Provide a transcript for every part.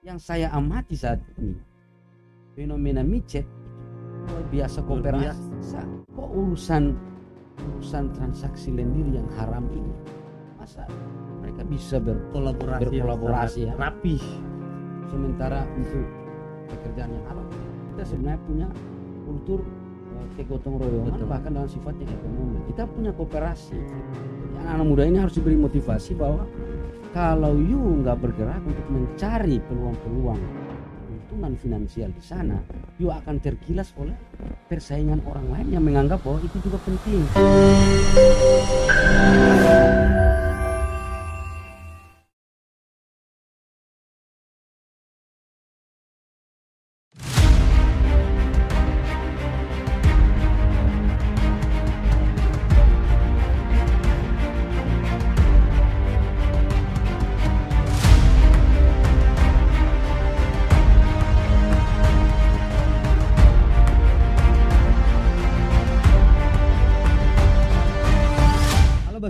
Yang saya amati saat ini fenomena micet luar biasa kooperasi. Kok urusan transaksi lendir yang haram ini, masa mereka bisa berkolaborasi ya, rapih, sementara untuk pekerjaan yang halal kita sebenarnya punya kultur kegotong royongan, bahkan dalam sifatnya ekonomi kita punya kooperasi. Jadi anak-anak muda ini harus diberi motivasi bahwa kalau you nggak bergerak untuk mencari peluang-peluang keuntungan finansial di sana, you akan tergilas oleh persaingan orang lain yang menganggap bahwa itu juga penting.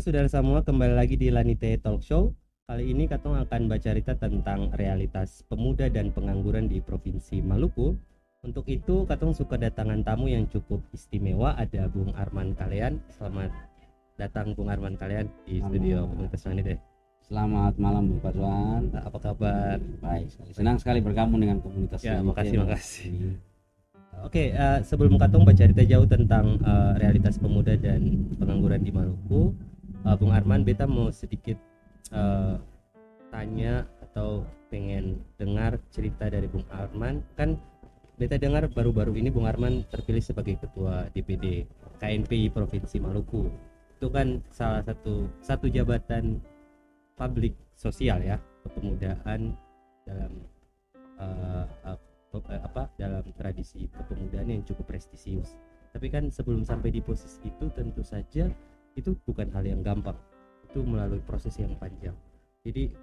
Saudara semua, kembali lagi di Lanite Talk Show. Kali ini Katong akan bercerita tentang realitas pemuda dan pengangguran di Provinsi Maluku. Untuk itu Katong suka datangan tamu yang cukup istimewa. Ada Bung Arman Kalean. Selamat datang Bung Arman Kalean di studio Komunitas Lanite. Selamat malam Bung Paswan. Apa kabar? Baik, senang sekali bergabung dengan komunitas. Ya, makasih. Oke, sebelum Katong bercerita jauh tentang realitas pemuda dan pengangguran di Maluku, Bung Arman, beta mau sedikit tanya atau pengen dengar cerita dari Bung Arman. Kan beta dengar baru-baru ini Bung Arman terpilih sebagai ketua DPD KNPI Provinsi Maluku. Itu kan salah satu jabatan publik sosial ya, kepemudaan dalam dalam tradisi kepemudaan yang cukup prestisius. Tapi kan sebelum sampai di posisi itu tentu saja itu bukan hal yang gampang, itu melalui proses yang panjang. Jadi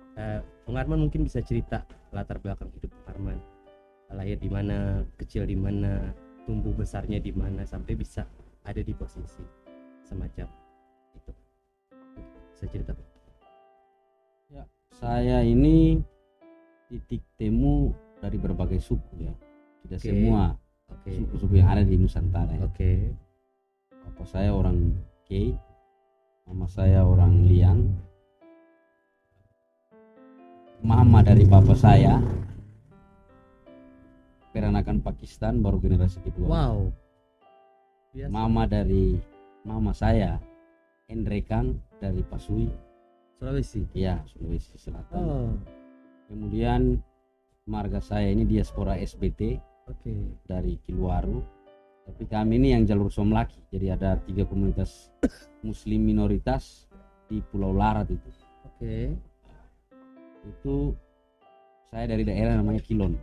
Bung Arman mungkin bisa cerita latar belakang hidup Bung Arman, lahir di mana, kecil di mana, tumbuh besarnya di mana sampai bisa ada di posisi semacam itu. Bisa cerita Bung? Ya, saya ini titik temu dari berbagai suku ya, tidak semua suku-suku yang ada di Nusantara ya. Bapak saya orang Kei, mama saya orang Liang, mama dari papa saya peranakan Pakistan baru generasi kedua. Wow. Biasa. Mama dari mama saya Endrekang dari Pasui, Sulawesi. Ya, Sulawesi Selatan. Oh. Kemudian marga saya ini diaspora SBT dari Kiluaru. Tapi kami ini yang jalur Somlaki, jadi ada 3 komunitas Muslim minoritas di Pulau Larat itu. Itu saya dari daerah namanya Kilon.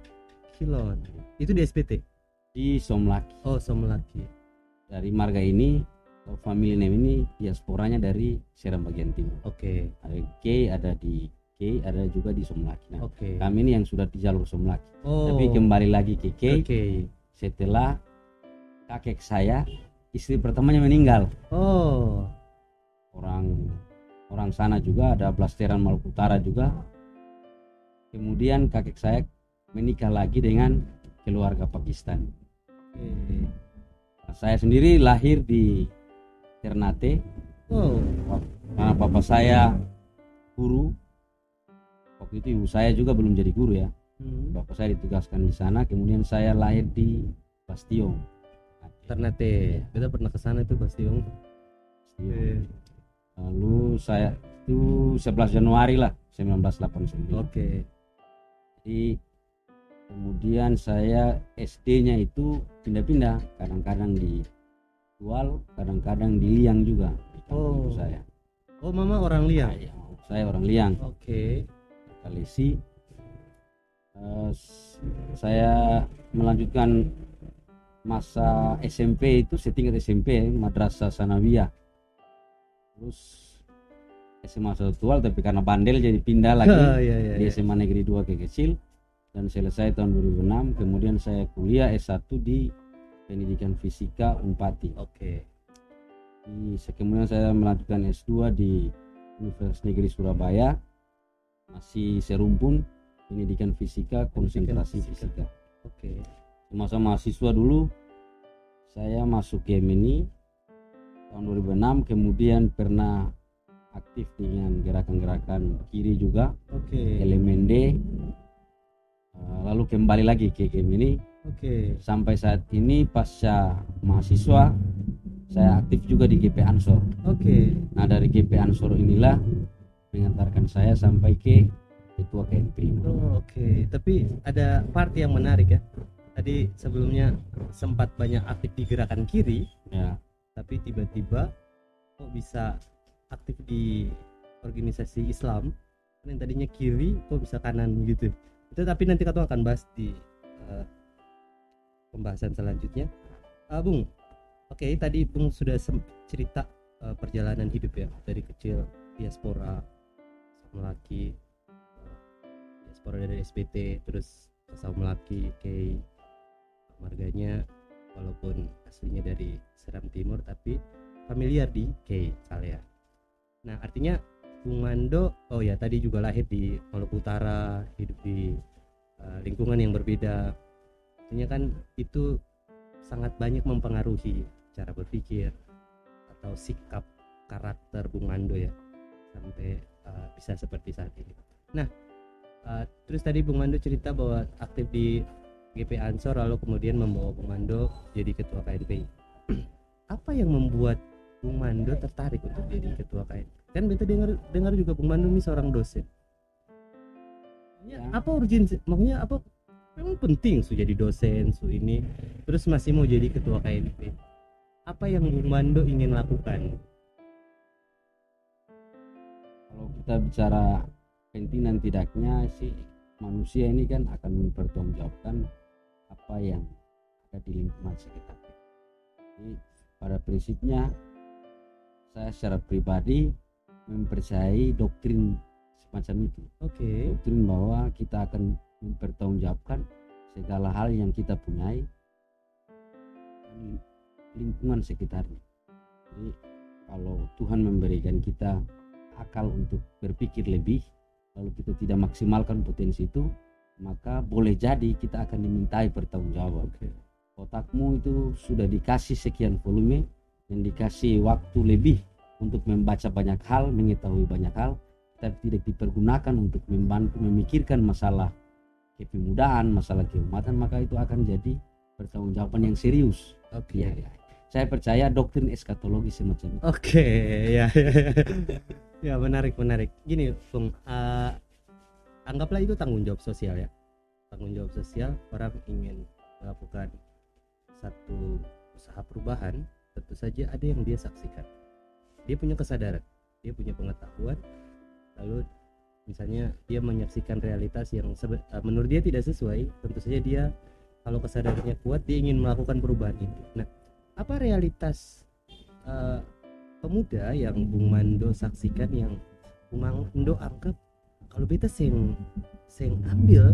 Itu di SPT? Di Somlaki. Oh, Somlaki. Dari marga ini, family name ini diasporanya dari Seram bagian timur. Ada K, ada di K, ada juga di Somlaki. Nah, kami ini yang sudah di jalur Somlaki. Tapi kembali lagi ke K. Setelah kakek saya, istri pertamanya meninggal. Orang sana juga, ada Blasteran Maluku Utara juga. Kemudian kakek saya menikah lagi dengan keluarga Pakistan. Nah, saya sendiri lahir di Ternate. Karena papa saya guru. Waktu itu ibu saya juga belum jadi guru ya. Bapak saya ditugaskan di sana. Kemudian saya lahir di Bastion Ternate. Kita pernah ke sana itu Bastion. Lalu saya itu 11 Januari lah 1989. Jadi kemudian saya SD-nya itu pindah-pindah, kadang-kadang di Tual, kadang-kadang di Liang juga. Ibu saya. Mama orang Liang. Saya orang Liang. Kalesi. Saya melanjutkan masa SMP itu setingkat SMP Madrasah Sanawiyah. Terus SMA 1 Tual, tapi karena bandel jadi pindah lagi di SMA Negeri 2 Kekecil dan selesai tahun 2006. Kemudian saya kuliah S1 di Pendidikan Fisika Unpati. Kemudian saya melanjutkan S2 di Universitas Negeri Surabaya, masih Serumpun. pendidikan fisika, konsentrasi fisika. Oke. Masa mahasiswa dulu saya masuk Gemini tahun 2006, kemudian pernah aktif dengan gerakan-gerakan kiri juga, Oke. elemen D, lalu kembali lagi ke Gemini Oke. sampai saat ini. Pasca mahasiswa saya aktif juga di GP Ansor. Oke. Nah, dari GP Ansor inilah mengantarkan saya sampai ke ketua KNP. Oh, oke. Tapi ada part yang menarik ya. Tadi sebelumnya sempat banyak aktif di gerakan kiri, Ya, tapi tiba-tiba kok bisa aktif di organisasi Islam yang tadinya kiri kok bisa kanan gitu. Itu tapi nanti kita akan bahas di pembahasan selanjutnya. Bung, oke, tadi Bung sudah cerita perjalanan hidup ya, dari kecil diaspora Melaki, diaspora dari SPT, terus ke Melaki, ke marganya walaupun aslinya dari Seram Timur tapi familiar di K Salea. Nah, artinya Bung Mando, oh ya, tadi juga lahir di Maluku Utara, hidup di lingkungan yang berbeda. Artinya kan itu sangat banyak mempengaruhi cara berpikir atau sikap karakter Bung Mando ya, sampai bisa seperti saat ini. Nah, terus tadi Bung Mando cerita bahwa aktif di GP Ansor lalu kemudian membawa Bung Mando jadi ketua KNP. Apa yang membuat Bung Mando tertarik untuk jadi ketua KNP? Kan beta dengar juga Bung Mando ini seorang dosen. Ya, apa urgensi? Maksudnya apa? Memang penting su jadi dosen su ini, terus masih mau jadi ketua KNP. Apa yang Bung Mando ingin lakukan? kalau kita bicara penting dan tidaknya sih, manusia ini kan akan mempertanggungjawabkan apa yang ada di lingkungan sekitar. Jadi pada prinsipnya saya secara pribadi mempercayai doktrin semacam itu. Oke. Doktrin bahwa kita akan mempertanggungjawabkan segala hal yang kita punyai dan lingkungan sekitarnya. Jadi kalau Tuhan memberikan kita akal untuk berpikir lebih, lalu kita tidak maksimalkan potensi itu, maka boleh jadi kita akan dimintai pertanggungjawaban. Otakmu itu sudah dikasih sekian volume dan dikasih waktu lebih untuk membaca banyak hal, mengetahui banyak hal, tapi tidak dipergunakan untuk membantu memikirkan masalah kepemudaan, masalah keumatan, maka itu akan jadi pertanggungjawaban yang serius. Oke. Ya. Saya percaya doktrin eskatologi semacam itu. Oke, ya. Ya, menarik. Gini, Bung, anggaplah itu tanggung jawab sosial ya. Tanggung jawab sosial, orang ingin melakukan satu usaha perubahan, tentu saja ada yang dia saksikan. Dia punya kesadaran, dia punya pengetahuan, lalu misalnya dia menyaksikan realitas yang menurut dia tidak sesuai, tentu saja dia, kalau kesadarannya kuat, dia ingin melakukan perubahan itu. Nah, apa realitas pemuda yang Bung Mando saksikan, yang Bung Mando anggap kalau beta seng ambil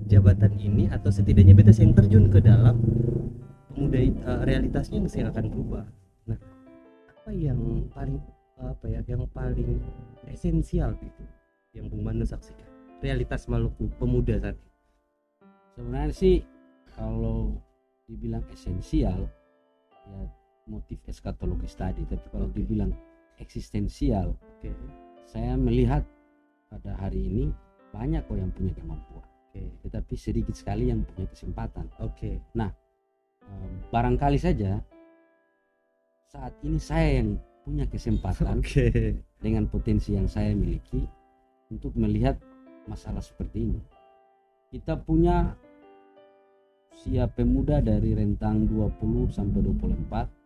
jabatan ini, atau setidaknya beta seng terjun ke dalam pemuda, realitasnya yang akan berubah. Nah, apa yang paling esensial gitu yang Bung Mando saksikan, realitas Maluku pemuda saat ini? Sebenarnya sih kalau dibilang esensial ya motif eskatologis tadi, tapi kalau dibilang eksistensial, saya melihat pada hari ini banyak kok yang punya kemampuan, tetapi sedikit sekali yang punya kesempatan. Nah, barangkali saja saat ini saya yang punya kesempatan dengan potensi yang saya miliki untuk melihat masalah seperti ini. Kita punya usia pemuda dari rentang 20 sampai 24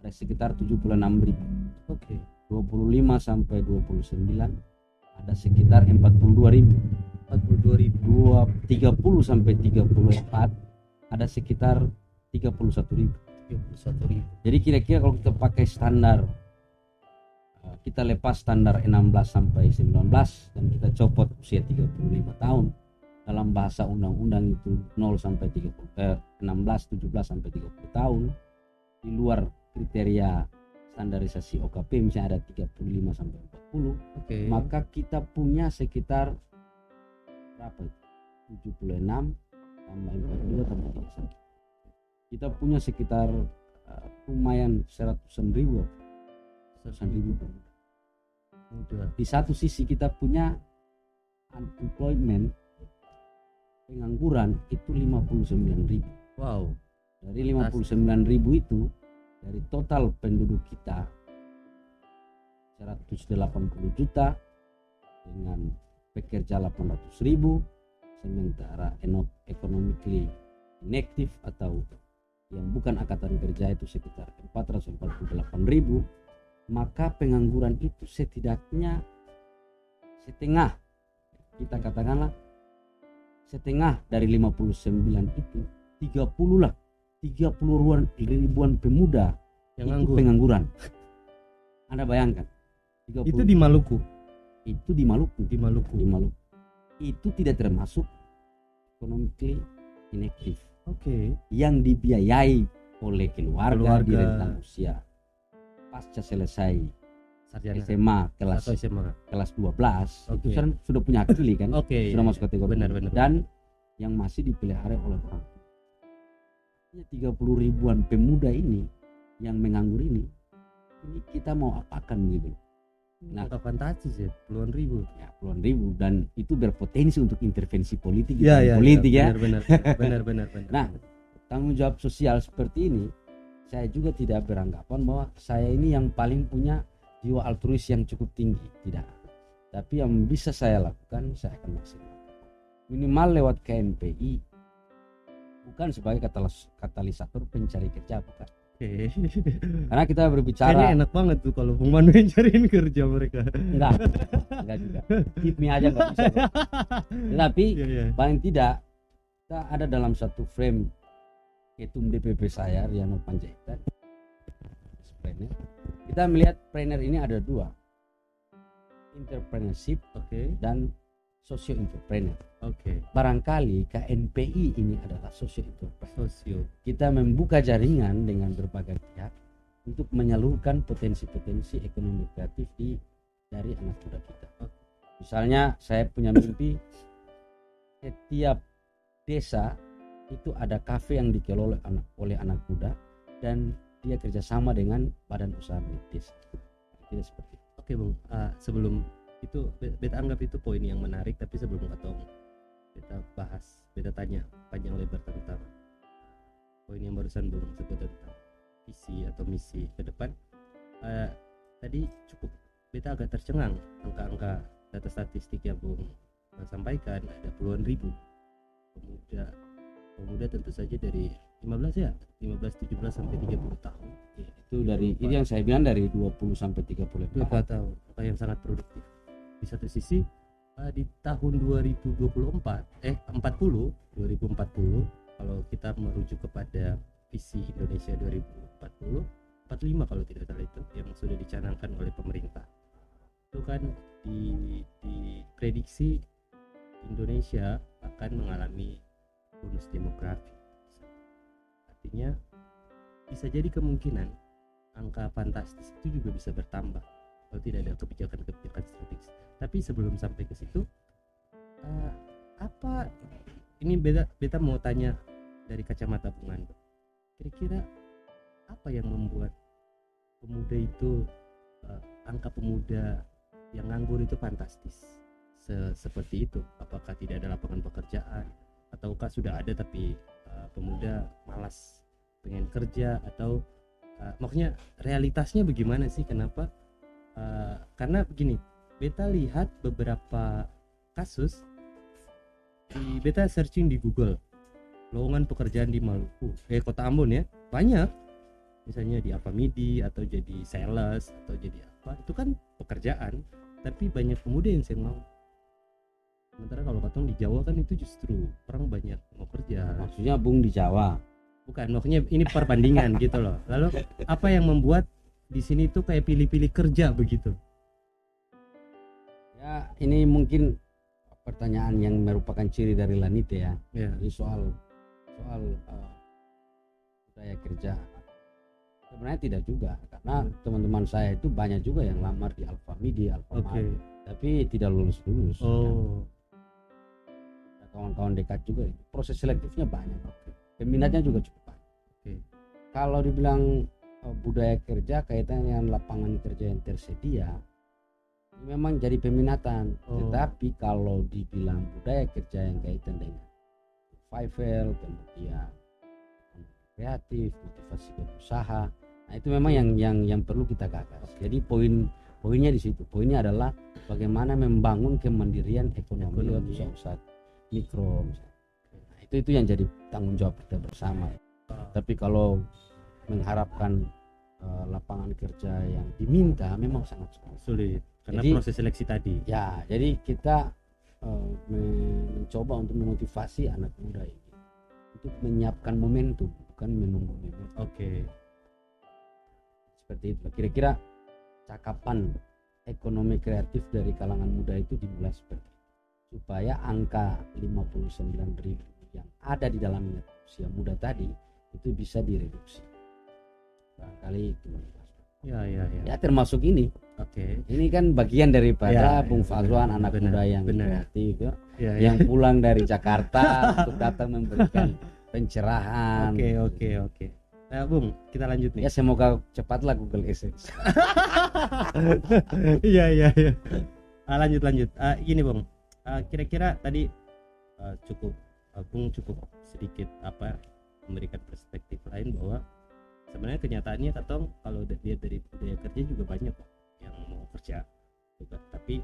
ada sekitar 76.000. 25 sampai 29 ada sekitar 42.000. 30 sampai 34 ada sekitar 31.000. Jadi kira-kira kalau kita pakai standar, kita lepas standar 16 sampai 19 dan kita copot usia 35 tahun, dalam bahasa undang-undang itu 0 sampai 16, 17 sampai 30 tahun, di luar kriteria standarisasi OKP misalnya ada 35 sampai 40, maka kita punya sekitar berapa? 76 tambah 42 tambah 31. Kita punya sekitar lumayan 100-an ribu. Udah. Di satu sisi kita punya unemployment, pengangguran itu 59.000. Wow. Dari 59.000 itu, dari total penduduk kita 180 juta dengan pekerja 800.000, sementara economically inactive atau yang bukan angkatan kerja itu sekitar 448.000, maka pengangguran itu setidaknya setengah, kita katakanlah setengah dari 59 itu 30 ribuan pemuda Yang itu nganggur. pengangguran. Anda bayangkan 30, Itu di Maluku. itu di Maluku. Di Maluku. Di Maluku itu tidak termasuk economically inactive Oke. yang dibiayai oleh keluarga di Keluarga. rentang usia pasca selesai Sarjana SMA kelas atau SMA. kelas 12 Oke. itu kan sudah punya hak pilih kan. Oke. Sudah masuk kategori Benar, itu. benar. Dan yang masih dipelihara oleh orang tua. 30 ribuan pemuda ini yang menganggur ini kita mau apakan gitu. Nah, Angka fantastis ya, puluhan ribu. ya puluhan ribu, dan itu berpotensi untuk intervensi politik di Iya, tahun politik ya. Benar. Nah, tanggung jawab sosial seperti ini saya juga tidak beranggapan bahwa saya ini yang paling punya jiwa altruis yang cukup tinggi, tidak. Tapi yang bisa saya lakukan saya akan maksimalkan minimal lewat KNPI, bukan sebagai katalisator pencari kerja, bukan. Oke. Karena kita Kayaknya berbicara enak banget tuh kalau Bung Manu yang cariin kerja mereka. enggak juga keep me aja nggak bisa bro. Tetapi Iya. paling tidak kita ada dalam satu frame ketum DPP saya Riano Panjaitan. Kita melihat trainer ini ada dua, entrepreneurship Oke. dan socio entrepreneur. Oke. Barangkali KNPI ini adalah socio entrepreneur. Sosio. Kita membuka jaringan dengan berbagai pihak untuk menyalurkan potensi-potensi ekonomi kreatif dari anak muda kita. Misalnya saya punya mimpi setiap desa itu ada kafe yang dikelola oleh anak muda dan dia kerjasama dengan badan usaha milik desa. Tidak seperti itu. Oke Bung, sebelum itu beta anggap itu poin yang menarik, tapi sebelum ketemu beta bahas, beta tanya panjang lebar tentang poin yang barusan Bung sebut tentang visi atau misi ke depan. Tadi cukup beta agak tercengang angka-angka data statistik yang Bung sampaikan, ada puluhan ribu pemuda tentu saja dari 15 17 sampai 30 tahun. Ya, itu dari ini yang saya bilang dari 20 sampai 30 tahun, angka yang sangat produktif. Di satu sisi di tahun 2040 kalau kita merujuk kepada visi Indonesia 2040 45 kalau tidak salah itu yang sudah dicanangkan oleh pemerintah, itu kan diprediksi Indonesia akan mengalami bonus demografi. Artinya bisa jadi kemungkinan angka fantastis itu juga bisa bertambah kalau tidak ada kebijakan-kebijakan strategis. Tapi sebelum sampai ke situ, apa ini beta mau tanya dari kacamata Bung Ando, kira-kira apa yang membuat pemuda itu angka pemuda yang nganggur itu fantastis seperti itu? Apakah tidak ada lapangan pekerjaan, ataukah sudah ada tapi pemuda malas pengen kerja, atau maksudnya realitasnya bagaimana sih? Kenapa? Karena begini, beta lihat beberapa kasus beta searching di Google lowongan pekerjaan di Maluku, Kota Ambon ya, banyak. Misalnya di Alfamidi atau jadi sales atau jadi apa, itu kan pekerjaan, tapi banyak pemuda yang mau. Sementara kalau katong di Jawa kan itu justru orang banyak mau kerja. Maksudnya Bung di Jawa? Bukan, maksudnya ini perbandingan gitu loh. Lalu apa yang membuat di sini tuh kayak pilih-pilih kerja begitu? Ya, ini mungkin pertanyaan yang merupakan ciri dari Lanite ya. Ini soal budaya kerja. Sebenarnya tidak juga, karena teman-teman saya itu banyak juga yang lamar di Alfamidi, Alfamart, tapi tidak lulus. Oh. kawan-kawan dekat juga, proses selektifnya banyak, peminatnya juga cukup banyak. Kalau dibilang budaya kerja kaitannya dengan lapangan kerja yang tersedia, memang jadi peminatan. Tetapi kalau dibilang budaya kerja yang kaitan dengan survival, kemudian kreatif, motivasi berusaha, nah itu memang yang perlu kita gagas. Jadi poinnya di situ. Poinnya adalah bagaimana membangun kemandirian ekonomi usaha mikro. Nah, itu yang jadi tanggung jawab kita bersama. Tapi kalau mengharapkan lapangan kerja yang diminta memang sangat sulit karena jadi, proses seleksi tadi. Ya, jadi kita mencoba untuk memotivasi anak muda ini untuk menyiapkan momentum, bukan menunggu momentum. Seperti itu. Kira-kira cakapan ekonomi kreatif dari kalangan muda itu dimulai seperti itu, supaya angka 59.000 yang ada di dalamnya usia muda tadi itu bisa direduksi. Barangkali itu. Ya termasuk ini. Ini kan bagian daripada Bung Fazwan, anak muda yang kreatif yang pulang dari Jakarta untuk datang memberikan pencerahan. Oke. Nah, Bung, kita lanjut nih. Ya semoga cepatlah Google AdSense. Iya. Lanjut. Gini Bung, kira-kira tadi Bung cukup sedikit memberikan perspektif lain bahwa sebenarnya kenyataannya katong kalau lihat dari budaya kerja juga banyak kok yang mau kerja juga, tapi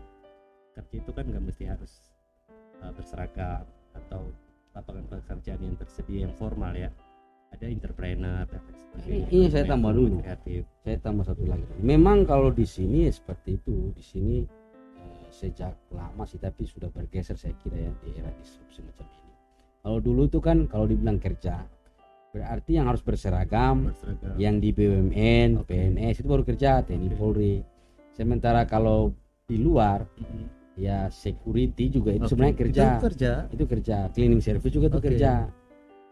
kerja itu kan nggak mesti harus berseragam atau lapangan pekerjaan yang tersedia yang formal ya, ada entrepreneur dan sebagainya. Ini saya tambah dulu, kreatif. Saya tambah satu lagi. Memang kalau di sini seperti itu, di sini sejak lama sih, tapi sudah bergeser saya kira ya di era disrupsi macam ini. Kalau dulu itu kan kalau dibilang kerja berarti yang harus berseragam. Yang di BUMN, PNS itu baru kerja, TNI, Polri. Sementara kalau di luar ya security juga itu sebenarnya kerja. Itu kerja. Cleaning service juga itu kerja.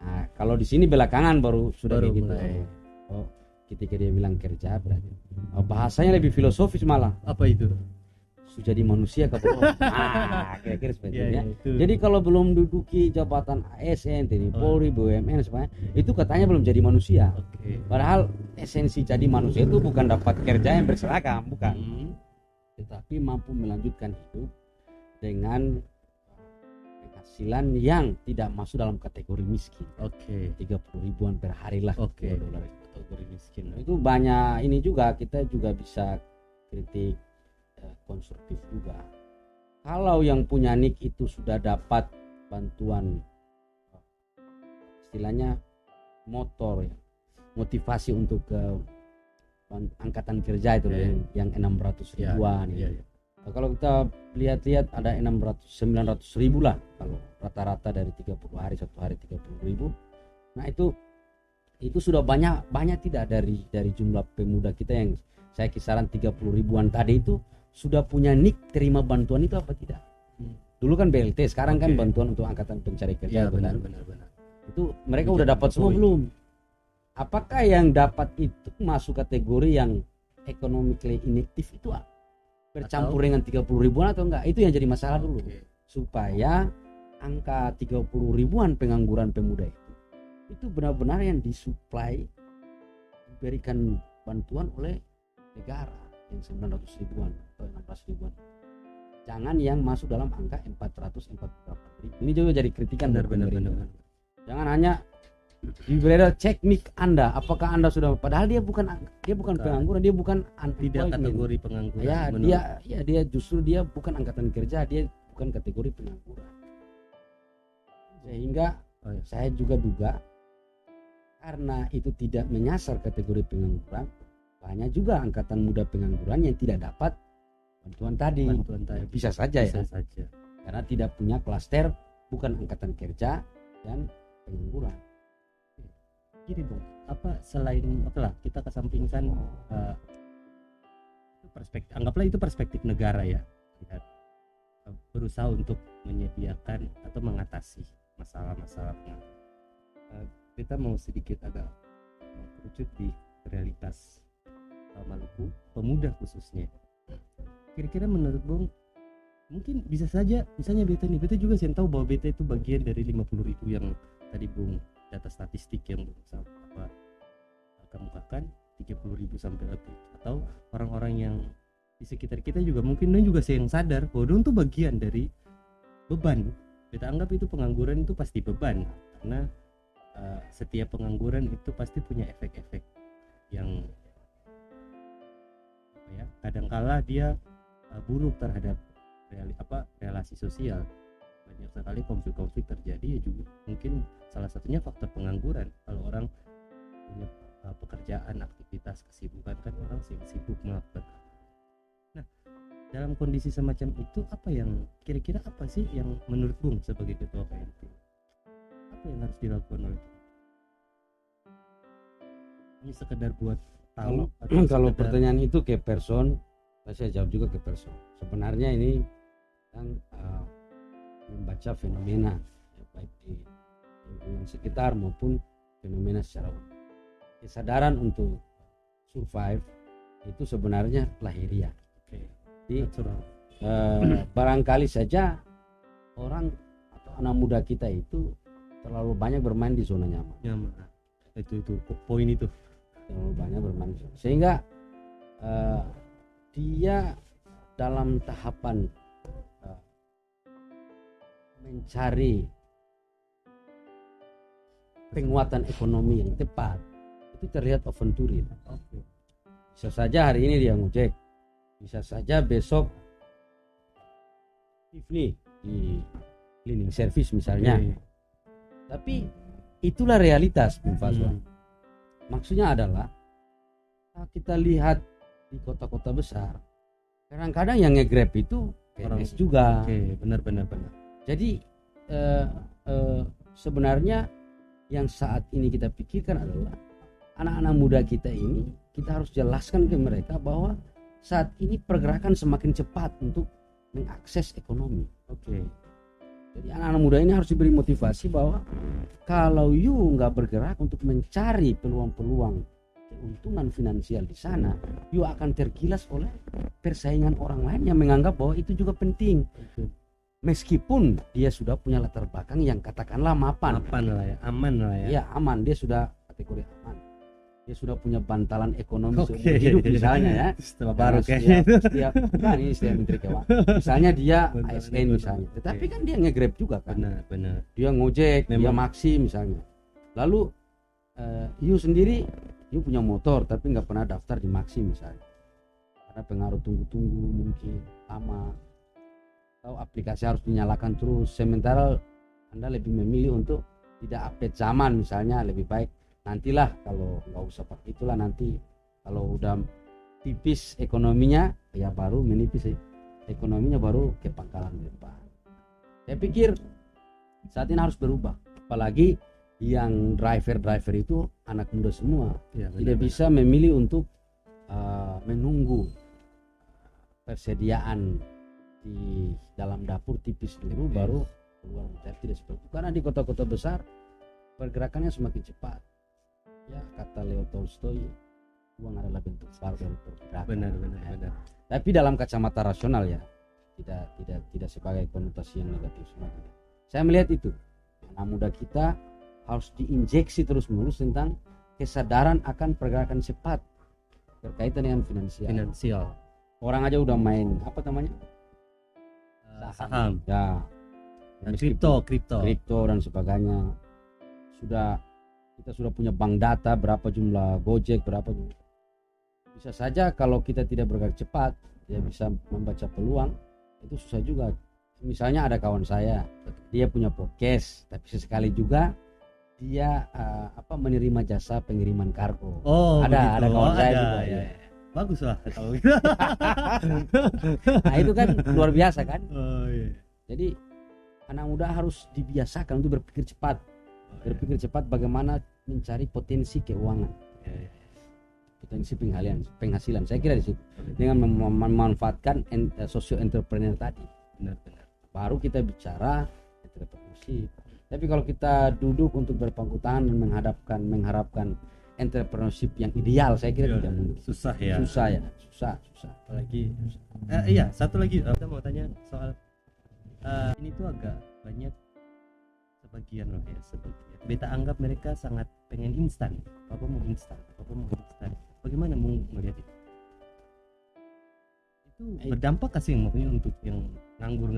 Nah, kalau di sini belakangan baru sudah kayak gitu. Oh, ketika dia bilang kerja berarti bahasanya lebih filosofis malah. Apa itu? Jadi manusia kebelum. Kira-kira seperti itu ya. Jadi kalau belum duduki jabatan ASN, TNI, Polri, BUMN semuanya, itu katanya belum jadi manusia. Padahal esensi jadi manusia itu bukan dapat kerja yang berseragam, bukan. Tetapi mampu melanjutkan hidup dengan penghasilan yang tidak masuk dalam kategori miskin. 30 ribuan per hari lah. $2 kategori miskin. Itu banyak ini juga, kita juga bisa kritik konstruktif juga. Kalau yang punya nik itu sudah dapat bantuan istilahnya motor ya, motivasi untuk ke angkatan kerja itu yang 600 ribuan Nah, kalau kita lihat-lihat ada 900 ribu lah kalau rata-rata dari 30 hari, satu hari 30 ribu. Nah itu sudah banyak tidak dari jumlah pemuda kita yang saya kisaran 30 ribuan tadi itu sudah punya nik terima bantuan itu apa tidak? Dulu kan BLT, sekarang kan bantuan untuk angkatan pencari kerja. Benar. Itu mereka udah dapat semua belum? Apakah yang dapat itu masuk kategori yang economically inactive itu bercampur dengan 30 ribuan atau enggak? Itu yang jadi masalah dulu. Supaya angka 30 ribuan pengangguran pemuda itu benar-benar yang disuplai, diberikan bantuan oleh negara yang 900 ribuan atau 16 ribuan. Jangan yang masuk dalam angka 448 ribu. Ini juga jadi kritikan dari pemerintah. Jangan hanya diberi cek nik Anda, apakah Anda sudah, padahal dia bukan pengangguran, dia bukan tidak kategori pengangguran. Dia justru dia bukan angkatan kerja, dia bukan kategori pengangguran. Sehingga saya juga duga karena itu tidak menyasar kategori pengangguran, banyak juga angkatan muda pengangguran yang tidak dapat bantuan tadi. Bisa saja. Karena tidak punya klaster, bukan angkatan kerja dan pengangguran. Gini Bung, selain kita kesampingkan anggaplah itu perspektif negara ya, lihat berusaha untuk menyediakan atau mengatasi masalah-masalah kita mau sedikit agak kerucut di realitas Maluku, pemuda khususnya. Kira-kira menurut Bung mungkin bisa saja misalnya beta juga sih tahu bahwa beta itu bagian dari 50.000 yang tadi Bung, data statistik yang Bung apa kemukakan, 30.000 sampai lebih, atau orang-orang yang di sekitar kita juga mungkin dan juga yang sadar bahwa dong tuh bagian dari beban. Beta anggap itu pengangguran itu pasti beban, karena setiap pengangguran itu pasti punya efek-efek yang apa ya, kadangkala dia buruk terhadap relasi sosial. Banyak sekali konflik-konflik terjadi ya, juga mungkin salah satunya faktor pengangguran. Kalau orang punya pekerjaan, aktivitas, kesibukan, kan orang sibuk melakukan. Nah, dalam kondisi semacam itu apa yang kira-kira apa sih yang menurut Bung sebagai ketua PNP, apa yang harus dilakukan oleh ini sekedar buat tahu kalau pertanyaan itu ke person, saya jawab juga ke person. Sebenarnya ini kan membaca fenomena ya, baik di lingkungan sekitar maupun fenomena secara umum. Kesadaran untuk survive itu sebenarnya lahiriah. Jadi barangkali saja orang atau anak muda kita itu terlalu banyak bermain di zona nyaman. Itu poin itu. Terlalu banyak bermain di zona. Sehingga dia dalam tahapan mencari penguatan ekonomi yang tepat itu terlihat aventurir. Bisa saja hari ini dia ngojek, bisa saja besok nih di cleaning service misalnya. Tapi itulah realitas, Bung Fazwan. Maksudnya adalah kita lihat di kota-kota besar, kadang-kadang yang nge-grab itu PNS juga. Benar. Jadi sebenarnya yang saat ini kita pikirkan adalah anak-anak muda kita ini, kita harus jelaskan ke mereka bahwa saat ini pergerakan semakin cepat untuk mengakses ekonomi. Jadi anak-anak muda ini harus diberi motivasi bahwa kalau you nggak bergerak untuk mencari peluang-peluang keuntungan finansial di sana, you akan tergilas oleh persaingan orang lain yang menganggap bahwa itu juga penting. Meskipun dia sudah punya latar belakang yang katakanlah mapan lah ya, aman lah ya. Ya aman, dia sudah kategori aman. Dia sudah punya bantalan ekonomi seumur hidup misalnya ya. Setelah baru kayaknya setiap kan ini setiap menteri keuangan. Misalnya dia ASN misalnya. Tetapi kan dia nge-grab juga kan. Benar. Dia ngojek, dia maksi misalnya. Lalu you sendiri you punya motor tapi nggak pernah daftar di maksi misalnya. Karena pengaruh tunggu-tunggu mungkin lama. Atau aplikasi harus dinyalakan terus, sementara Anda lebih memilih untuk tidak update zaman misalnya, lebih baik nantilah kalau nggak usah pakai itulah, nanti kalau udah tipis ekonominya ya baru menipis ekonominya baru ke pangkalan depan. Saya pikir saat ini harus berubah, apalagi yang driver itu anak muda semua ya, tidak bisa memilih untuk menunggu persediaan di dalam dapur tipis dulu baru keluar. Tidak seperti itu, karena di kota-kota besar pergerakannya semakin cepat. Ya kata Leo Tolstoy, uang adalah bentuk far dari pergerakan. Benar. Tapi dalam kacamata rasional ya, tidak sebagai konotasi yang negatif semua. Saya melihat itu anak muda kita harus diinjeksi terus-menerus tentang kesadaran akan pergerakan cepat berkaitan dengan finansial. Orang aja udah main apa namanya saham ya, kripto dan sebagainya. Kita sudah punya bank data berapa jumlah Gojek, berapa jumlah. Bisa saja kalau kita tidak bergerak cepat, dia bisa membaca peluang, itu susah juga. Misalnya ada kawan saya, dia punya podcast, tapi sesekali juga dia menerima jasa pengiriman kargo. Ada kawan saya juga. Ya. Bagus lah kalau gitu. Nah itu kan luar biasa kan. Jadi anak muda harus dibiasakan untuk berpikir cepat. Berpikir cepat bagaimana mencari potensi keuangan, potensi penghasilan. Saya kira di situ dengan memanfaatkan socio entrepreneur tadi. Benar. Baru kita bicara entrepreneurship. Tapi kalau kita duduk untuk berpangku tangan dan mengharapkan entrepreneurship yang ideal, saya kira tidak mungkin. Susah ya. Susah ya, susah. Apalagi iya, satu lagi kita mau tanya soal ini tuh agak banyak sebagian beta anggap mereka sangat pengen instan, apa mau instan. Bagaimana mau melihat itu berdampak kasih maksudnya untuk yang nganggur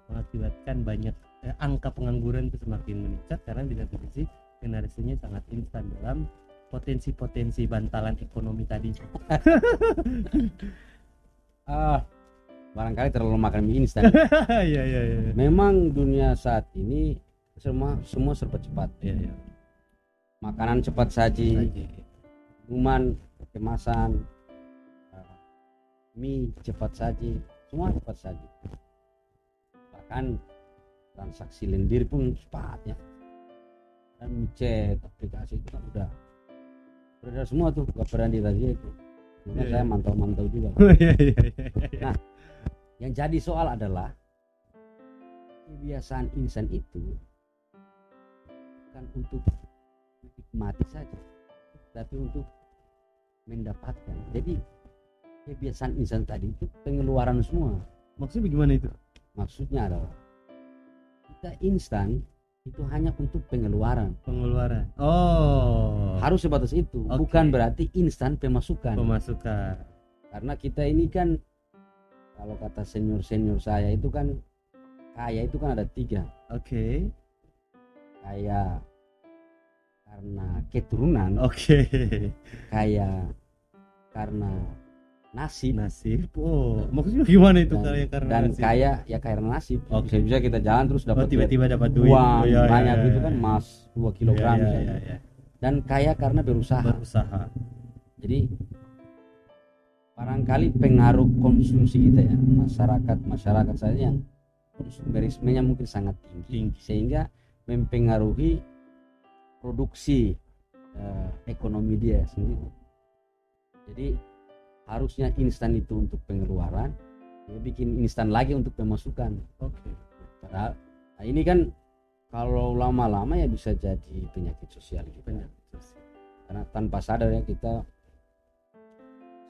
mengakibatkan banyak angka pengangguran itu semakin meningkat karena di satu sisi generasinya sangat instan dalam potensi bantalan ekonomi tadi. Barangkali terlalu makan mie instan. Iya. Memang dunia saat ini semua serba cepat. Iya. Makanan cepat saji, minuman kemasan, mie cepat saji, semua cepat saji. Bahkan transaksi lendir pun cepat ya. Dan chat aplikasi itu kan udah beredar semua tuh, nggak pernah dirazia itu. Saya mantau juga. Nah, yang jadi soal adalah kebiasaan instan itu bukan untuk menikmati saja, tapi untuk mendapatkan. Jadi kebiasaan instan tadi itu pengeluaran semua. Maksudnya bagaimana itu? Maksudnya adalah kita instan itu hanya untuk pengeluaran. Oh. Harus sebatas itu. Okay. Bukan berarti instan pemasukan. Karena kita ini kan kalau kata senior saya itu kan kaya itu kan ada 3. Oke. Kaya karena keturunan. Kaya karena nasib. Oh, maksudnya gimana itu kaya karena dan nasib? Kaya ya karena nasib. Bisa kita jalan terus dapat tiba-tiba dapat duit uang banyak gitu kan, emas 2 kilogram misalnya. Dan kaya karena berusaha. Jadi barangkali pengaruh konsumsi kita ya, masyarakat saya yang konsumerismenya mungkin sangat tinggi sehingga mempengaruhi produksi ekonomi dia sendiri. Jadi harusnya instan itu untuk pengeluaran, dia bikin instan lagi untuk pemasukan. Padahal ini kan kalau lama-lama ya bisa jadi penyakit sosial gitu. Karena tanpa sadar ya kita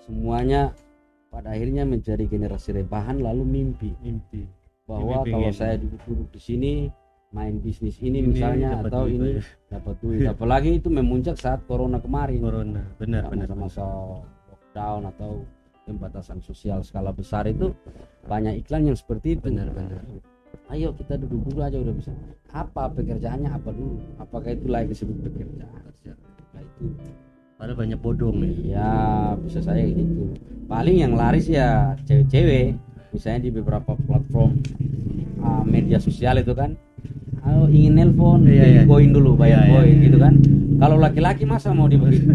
semuanya pada akhirnya menjadi generasi rebahan lalu mimpi bahwa kalau saya duduk di sini main bisnis ini misalnya atau ini dapat duit. Apalagi itu memuncak saat corona kemarin. Benar. Masa lockdown atau pembatasan sosial skala besar itu banyak iklan yang seperti itu. Benar. Ayo kita duduk dulu aja udah bisa. Apa pekerjaannya apa dulu? Apakah itu layak disebut pekerjaan? Nah, itu padahal banyak bodong ya bisa saya gitu. Paling yang laris ya cewek-cewek misalnya di beberapa platform media sosial itu kan, ingin nelpon koin dulu, bayar koin gitu kan. Kalau laki-laki masa mau dibeli?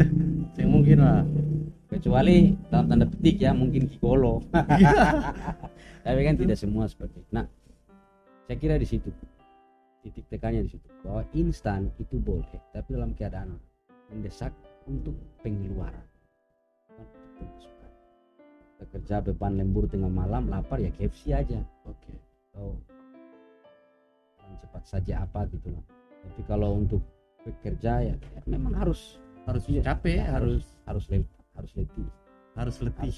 Saya mungkin lah, kecuali dalam tanda petik ya mungkin gigolo. Tapi kan tidak semua seperti itu. Nah, saya kira di situ titik tekannya di situ bahwa instan itu boleh tapi dalam keadaan mendesak untuk pengeluaran. Kita kerja beban lembur tengah malam lapar ya KFC aja. Atau cepat saja apa gitu lah. Tapi kalau untuk bekerja ya memang harus capek, harus letih.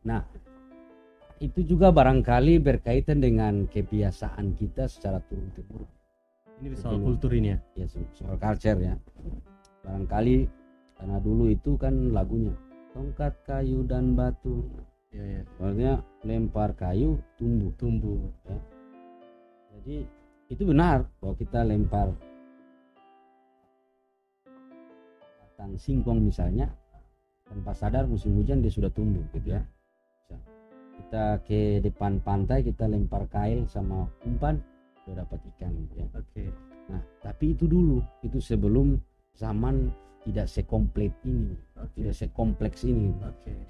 Nah, itu juga barangkali berkaitan dengan kebiasaan kita secara turun-temurun. Ini soal kultur ini ya? Ya, soal culture ya. Barangkali karena dulu itu kan lagunya tongkat kayu dan batu. Maksudnya lempar kayu tumbuh. Ya. Jadi itu benar bahwa kita lempar batang singkong misalnya tanpa sadar musim hujan dia sudah tumbuh gitu ya. Kita ke depan pantai kita lempar kail sama umpan sudah dapat ikan gitu ya. Nah tapi itu dulu, itu sebelum zaman tidak sekomplit ini, tidak sekompleks ini.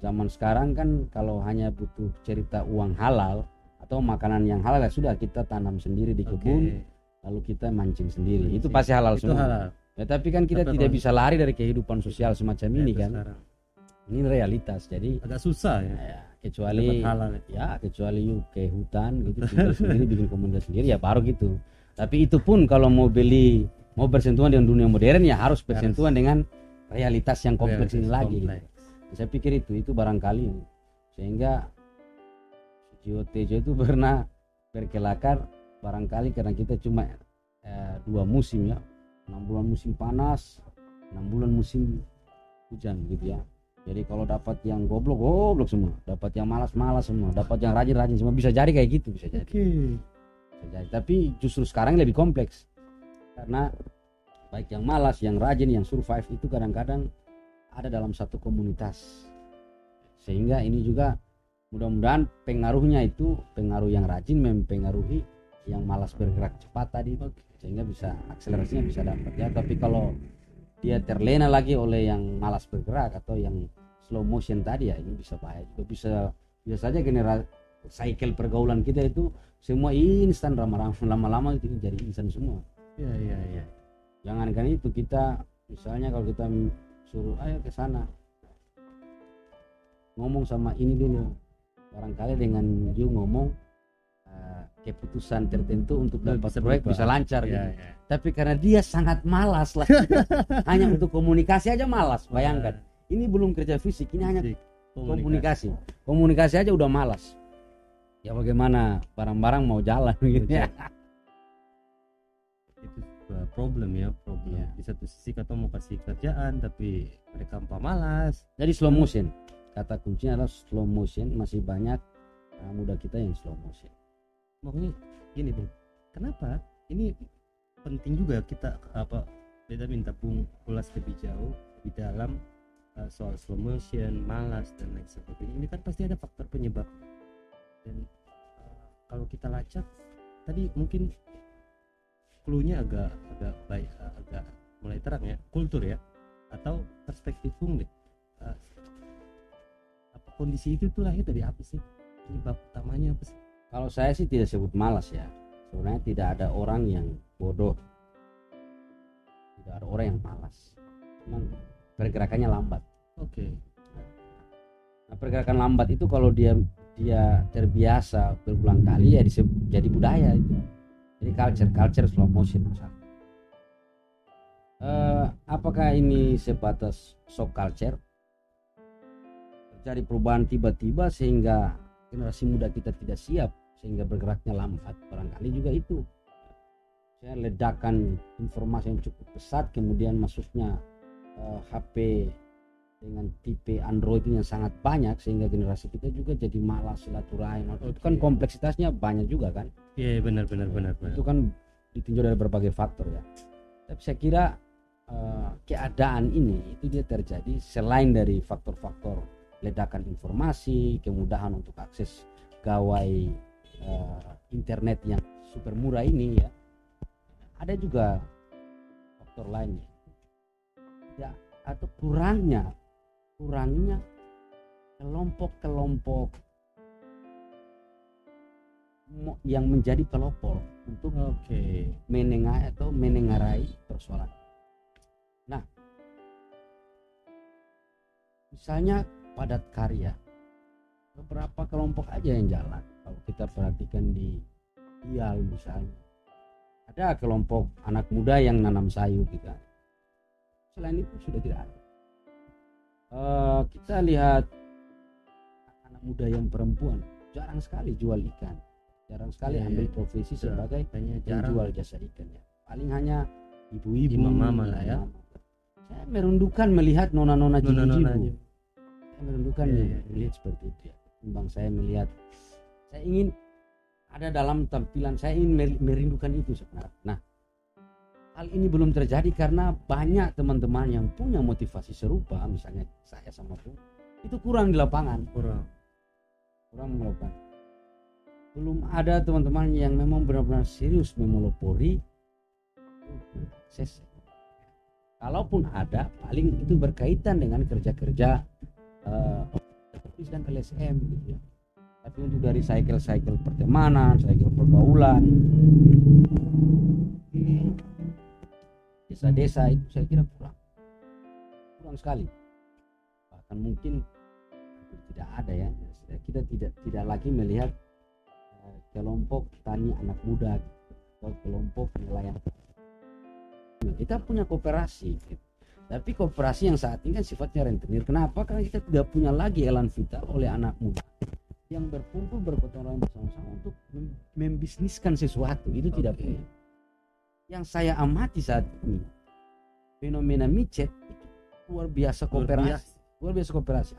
Zaman sekarang kan kalau hanya butuh cerita uang halal atau makanan yang halal ya sudah kita tanam sendiri di kebun, lalu kita mancing sendiri. Itu pasti halal semua. Ya, tapi kan kita tidak bisa lari dari kehidupan sosial semacam ini kan. Sekarang. Ini realitas. Jadi agak susah ya. Kecuali kecuali yuk ke hutan gitu sendiri bikin komunitas sendiri ya baru gitu. Tapi itu pun kalau mau beli mau bersentuhan dengan dunia modern ya harus bersentuhan dengan realitas yang kompleks ini lagi. Saya pikir itu barangkali, sehingga Sujiwo Tejo itu pernah berkelakar barangkali karena kita cuma 2 musim ya, 6 bulan musim panas, 6 bulan musim hujan gitu ya. Jadi kalau dapat yang goblok semua, dapat yang malas semua, dapat yang rajin semua, bisa jadi kayak gitu, bisa jadi. Bisa jadi. Tapi justru sekarang lebih kompleks karena baik yang malas, yang rajin, yang survive itu kadang-kadang ada dalam satu komunitas. Sehingga ini juga mudah-mudahan pengaruhnya itu pengaruh yang rajin mempengaruhi yang malas bergerak cepat tadi, sehingga bisa akselerasinya bisa dapat ya. Tapi kalau dia terlena lagi oleh yang malas bergerak atau yang slow motion tadi ya, ini bisa bahaya juga. Bisa saja generasi cycle pergaulan kita itu semua instan, lama-lama itu jadi instan semua. Iya. Jangankan itu, kita misalnya kalau kita suruh ayo ke sana ngomong sama ini dulu, barangkali dengan you ngomong keputusan tertentu untuk dapat proyek bisa lancar gitu. Tapi karena dia sangat malas lah, hanya untuk komunikasi aja malas, bayangkan. Ini belum kerja fisik, ini hanya komunikasi aja udah malas. Ya bagaimana barang-barang mau jalan gitu ya. Itu problem. Ya. Di satu sisi kata mau kasih kerjaan tapi mereka malas. Jadi slow motion, kata kuncinya adalah slow motion. Masih banyak muda kita yang slow motion. Makanya gini Bung, kenapa ini penting juga kita beda minta Bung ulas lebih jauh, lebih dalam soal slow motion, malas dan lain sebagainya. Ini kan pasti ada faktor penyebab. Dan kalau kita lacak tadi mungkin clue-nya agak baik, agak mulai terang ya, kultur ya, atau perspektif Bung deh. Apa kondisi itu tuh lahir dari apa sih? Penyebab utamanya apa sih? Kalau saya sih tidak sebut malas ya. Sebenarnya tidak ada orang yang bodoh, tidak ada orang yang malas. Cuman pergerakannya lambat. Nah, pergerakan lambat itu kalau dia terbiasa berulang kali ya jadi budaya itu. Jadi culture slow motion misalnya. Apakah ini sebatas shock culture? Terjadi perubahan tiba-tiba sehingga generasi muda kita tidak siap sehingga bergeraknya lambat, barangkali juga itu. Saya ledakan informasi yang cukup pesat, kemudian masuknya HP dengan tipe Android yang sangat banyak sehingga generasi kita juga jadi malas silaturahim. Itu kan kompleksitasnya banyak juga kan. Iya benar. Itu kan ditinjau dari berbagai faktor ya. Tapi saya kira keadaan ini itu dia terjadi selain dari faktor-faktor ledakan informasi, kemudahan untuk akses gawai internet yang super murah ini ya, ada juga faktor lainnya ya, atau kurangnya kelompok-kelompok yang menjadi pelopor untuk menengarai persoalan. Nah, misalnya padat karya, beberapa kelompok aja yang jalan. Kalau kita perhatikan di Ial misalnya, ada kelompok anak muda yang nanam sayur gitu. Selain itu sudah tidak ada. Kita lihat anak muda yang perempuan jarang sekali jual ikan, jarang sekali ambil profesi sebagai penjual jasa ikan ya. Paling hanya ibu-ibu, mama lah ya. Saya merundukan melihat nona-nona jibu-jibu. Saya merundukan melihat seperti itu ya. Timbang saya melihat, saya ingin ada dalam tampilan, saya ingin merindukan itu sebenarnya. Nah, hal ini belum terjadi karena banyak teman-teman yang punya motivasi serupa, misalnya saya sama Bung, itu kurang di lapangan, kurang melakukan. Belum ada teman-teman yang memang benar-benar serius memelopori akses. Kalaupun ada, paling itu berkaitan dengan kerja-kerja dan LSM gitu ya. Tapi untuk dari cycle pertemanan, cycle pergaulan, desa-desa itu saya kira kurang sekali. Bahkan mungkin tidak ada ya. Kita tidak lagi melihat kelompok tani anak muda atau kelompok nelayan Kita punya koperasi gitu. Tapi koperasi yang saat ini kan sifatnya rentenir. Kenapa? Karena kita tidak punya lagi elan vital oleh anak muda yang berkumpul bergotong royong bersama-sama untuk membisniskan sesuatu. Itu tidak punya. Yang saya amati saat ini fenomena micet itu luar biasa koperasi.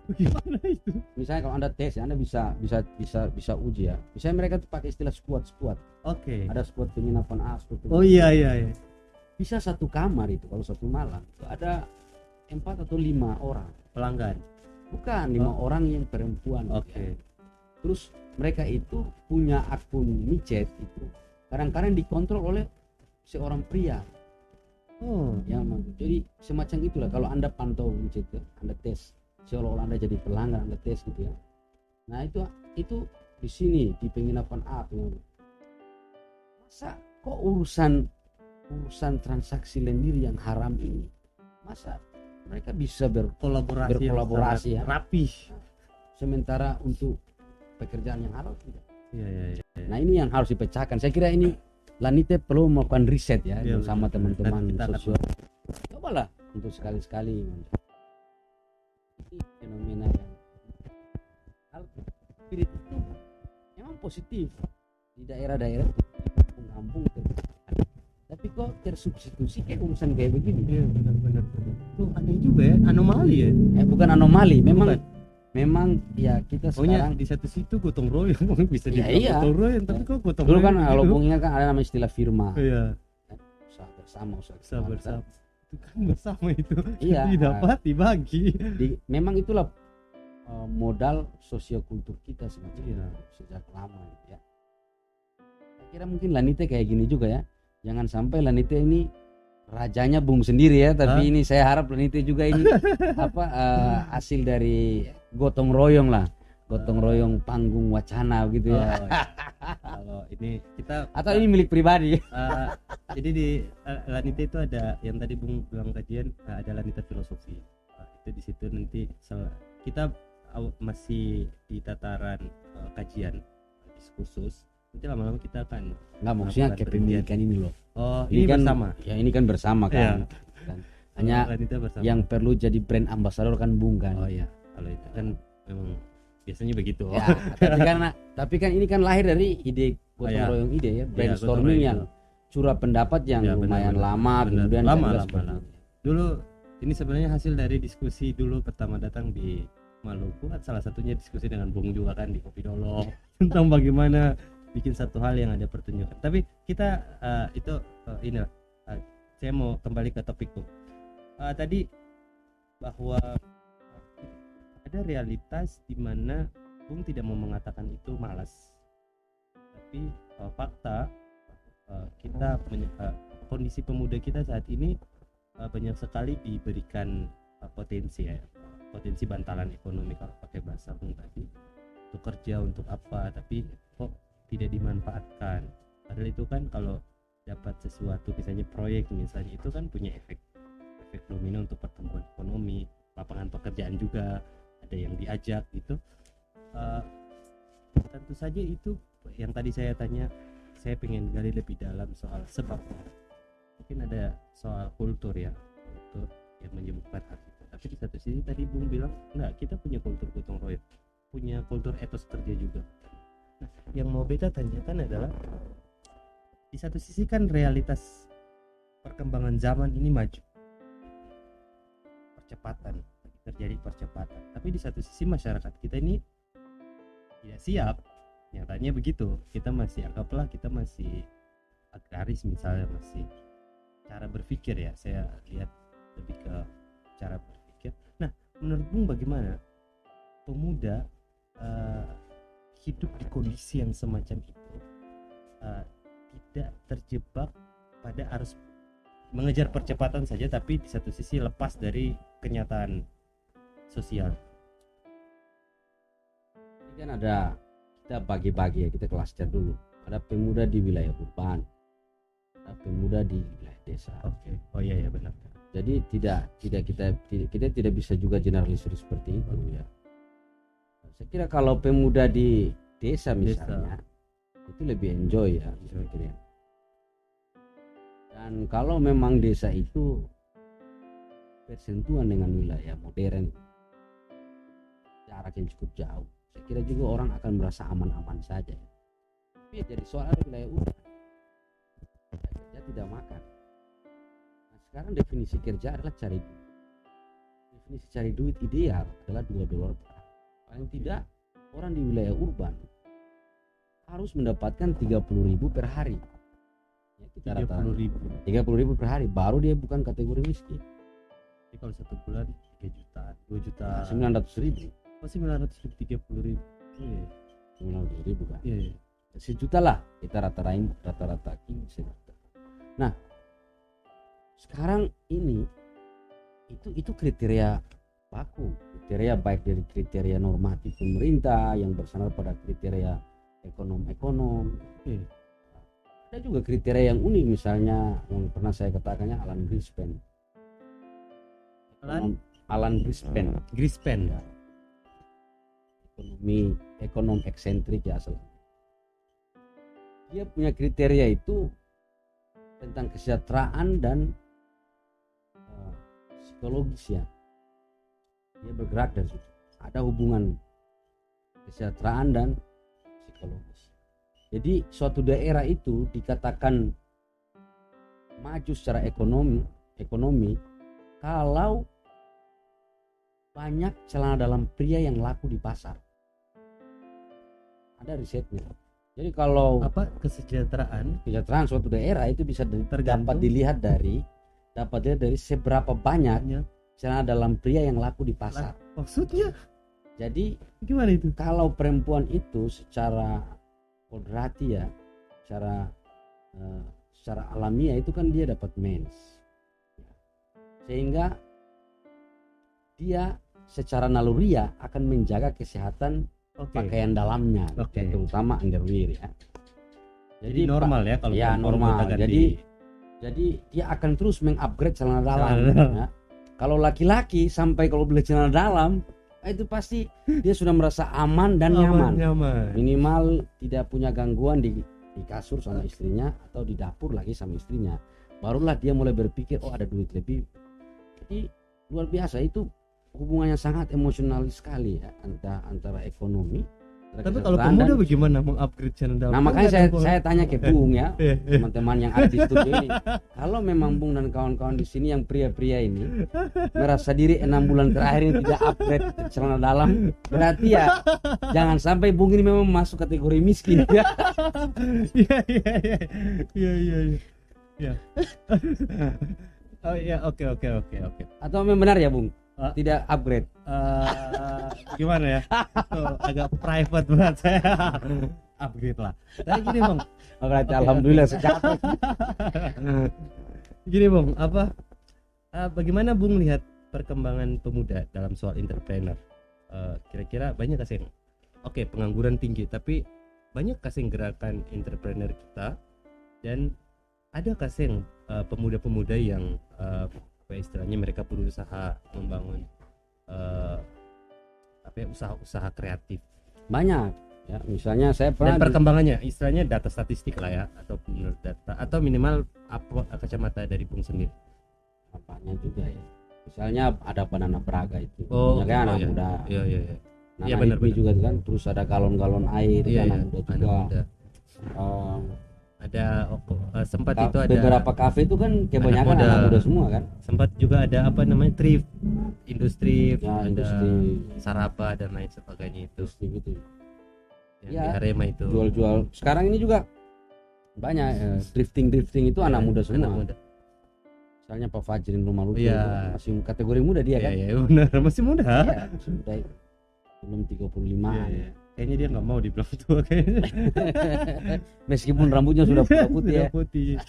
Gimana itu? Misalnya kalau Anda tes, Anda bisa uji ya. Misalnya mereka tuh pakai istilah squad. Oke. Ada squad penginapan A, squad penginapan Oh iya. Bisa satu kamar itu kalau satu malam itu ada 4 atau 5 orang Pelanggan. bukan 5 orang yang perempuan. Oke. Terus mereka itu punya akun micet itu kadang-kadang dikontrol oleh seorang pria yang jadi semacam itulah. Kalau Anda pantau micet, Anda tes seolah-olah Anda jadi pelanggan, Anda tes gitu ya. Nah itu di sini di penginapan A masa kok urusan transaksi lendir yang haram ini, masa mereka bisa berkolaborasi ya, rapih, sementara untuk pekerjaan yang halal tidak. Iya. Nah ini yang harus dipecahkan. Saya kira ini Lanite perlu melakukan riset ya, sama teman-teman sosial. Cobalah untuk sekali-sekali ini fenomena yang hal spirit itu memang positif di daerah-daerah kampung-kampung, tapi kok tersubstitusi kayak urusan kayak begini. Iya benar. Tuh aneh juga ya, anomali ya. Bukan anomali, memang ya kita sekarang di satu situ gotong royong bisa dibilang iya. gotong royong, tapi kok gotong dulu royong kan kalau gitu? punginya kan ada nama istilah firma. Iya. Usaha bersama. Itu kan bersama itu. Iya. Didapat dibagi. Memang itulah modal sosiokultur kita Iya. sejak lama gitu ya. Saya kira mungkin Lanite kayak gini juga ya. Jangan sampai Lanite ini rajanya Bung sendiri ya, tapi ini saya harap Lanite juga ini hasil dari gotong royong lah. Gotong royong panggung wacana gitu ya. Kalau ini kita atau ini milik pribadi. Jadi di Lanite itu ada yang tadi Bung bilang kajian, ada Lanite filosofi. Itu di situ nanti kita masih di tataran kajian diskursus. Nanti lama-lama kita akan maksudnya kepemilikan ini loh. Ini kan bersama. Ya ini kan bersama kan. Hanya yang perlu jadi brand ambassador kan Bung kan. Oh iya. Kalau itu kan memang biasanya begitu. Ya, tapi kan ini kan lahir dari ide gotong royong ide ya, brainstorming yang curah pendapat yang lumayan lama, kemudian lama. Dulu ini sebenarnya hasil dari diskusi dulu pertama datang di Maluku, kan salah satunya diskusi dengan Bung juga kan di Kopi Dolo tentang bagaimana bikin satu hal yang ada pertunjukan. Tapi kita saya mau kembali ke topik Bung. Tadi bahwa ada realitas di mana Bung tidak mau mengatakan itu malas, tapi fakta kita kondisi pemuda kita saat ini banyak sekali diberikan potensi bantalan ekonomi kalau pakai bahasa Bung tadi, untuk kerja untuk apa, tapi kok tidak dimanfaatkan. Padahal itu kan kalau dapat sesuatu misalnya proyek misalnya itu kan punya efek domino untuk pertumbuhan ekonomi, lapangan pekerjaan juga ada yang diajak gitu. Tentu saja itu yang tadi saya tanya, saya pengen gali lebih dalam soal sebabnya. Mungkin ada soal kultur yang menyebabkan hal itu. Tapi di satu sisi tadi Bung bilang enggak, kita punya kultur gotong royong, punya kultur etos kerja juga. Nah, yang mau beta tanyakan adalah di satu sisi kan realitas perkembangan zaman ini maju, terjadi percepatan, tapi di satu sisi masyarakat kita ini tidak siap. Nyatanya begitu, kita masih agraris misalnya, masih cara berpikir ya, saya lihat lebih ke cara berpikir. Nah, menurut Bung bagaimana pemuda hidup di kondisi yang semacam itu, tidak terjebak pada arus mengejar percepatan saja, tapi di satu sisi lepas dari kenyataan sosial. Ini kan ada, kita bagi-bagi ya, kita cluster dulu. Ada pemuda di wilayah urban, ada pemuda di wilayah desa. Oke. Oh iya benar. Jadi kita tidak bisa juga generalisir seperti itu ya. Saya kira kalau pemuda di desa misalnya itu lebih enjoy ya, saya kira. Dan kalau memang desa itu bersentuhan dengan wilayah modern, jarak yang cukup jauh, saya kira juga orang akan merasa aman-aman saja. Tapi jadi soal ada wilayah urban, kerja tidak makan. Nah, sekarang definisi kerja adalah cari duit. Definisi cari duit ideal adalah $2 per hari. Paling tidak orang di wilayah urban harus mendapatkan 30.000 per hari. Ya, kita 30.000 per hari, baru dia bukan kategori miskin. Jadi kalau 1 bulan 3 juta, 2 juta, 900.000. oh 930.000. Iya. 900.000 kan. Iya. Sejuta lah kita rata-rata sejuta. Nah, sekarang ini itu kriteria baku, kriteria baik dari kriteria normatif pemerintah yang bersandar pada kriteria ekonom. Ada juga kriteria yang unik, misalnya yang pernah saya katakannya Alan Greenspan. Alan Greenspan ya. Ekonom eksentrik ya asal. Dia punya kriteria itu tentang kesejahteraan dan psikologis ya. Dia bergerak dari situ. Ada hubungan kesejahteraan dan psikologis. Jadi suatu daerah itu dikatakan maju secara ekonomi kalau banyak celana dalam pria yang laku di pasar. Ada risetnya. Jadi kalau kesejahteraan suatu daerah itu bisa dapat dilihat dari seberapa banyak celana dalam pria yang laku di pasar. Maksudnya? Jadi gimana itu? Kalau perempuan itu secara kodrati ya, secara alamiah itu kan dia dapat mens, sehingga dia secara naluriah akan menjaga kesehatan pakaian dalamnya, terutama underwear ya. Jadi normal ya kalau ya normal. Jadi dia akan terus mengupgrade celana dalam. Ya. Kalau laki-laki sampai kalau beli celana dalam itu pasti dia sudah merasa aman dan nyaman. Minimal tidak punya gangguan di kasur sama istrinya atau di dapur lagi sama istrinya. Barulah dia mulai berpikir ada duit lebih. Jadi luar biasa, itu hubungannya sangat emosional sekali ya antara ekonomi. Tapi kalau pemuda bagaimana mengupgrade channel? Nah makanya saya tanya ke Bung ya, teman-teman yang ada di studio ini, kalau memang Bung dan kawan-kawan di sini yang pria-pria ini merasa diri 6 bulan terakhir ini tidak upgrade celana dalam, berarti ya jangan sampai Bung ini memang masuk kategori miskin ya. Iya. Oh iya, oke. Atau memang benar ya Bung? Tidak upgrade. Gimana ya? Agak private buat saya. Upgrade lah. Tapi gini Bang. Berarti alhamdulillah sekarang. Gini Bang, bagaimana Bung lihat perkembangan pemuda dalam soal entrepreneur? Kira-kira banyak kasih pengangguran tinggi, tapi banyak kasih gerakan entrepreneur kita, dan ada kasih pemuda-pemuda yang istilahnya mereka berusaha membangun usaha-usaha kreatif. Banyak ya, misalnya saya pernah dan perkembangannya istilahnya data statistik lah ya, atau menurut data atau minimal kacamata dari Bung sendiri. Apanya juga ya, misalnya ada Banana Braga itu anak muda. Iya benar juga kan, terus ada galon-galon air anak muda juga. Ada sempat itu ada beberapa kafe itu kan kebanyakan anak muda semua kan. Sempat juga ada thrift industri, ya, ada Saraba dan lain sebagainya itu. Gitu. Yang di Arema itu jual-jual. Sekarang ini juga banyak drifting itu anak muda semua. Anak muda. Misalnya Pak Fajrin Rumah Lucu masih kategori muda dia kan. Iya benar, masih muda. Ya, sudah belum 35. Iya. Kayaknya dia nggak mau dibilang tua kayaknya. Meskipun rambutnya sudah putih putih.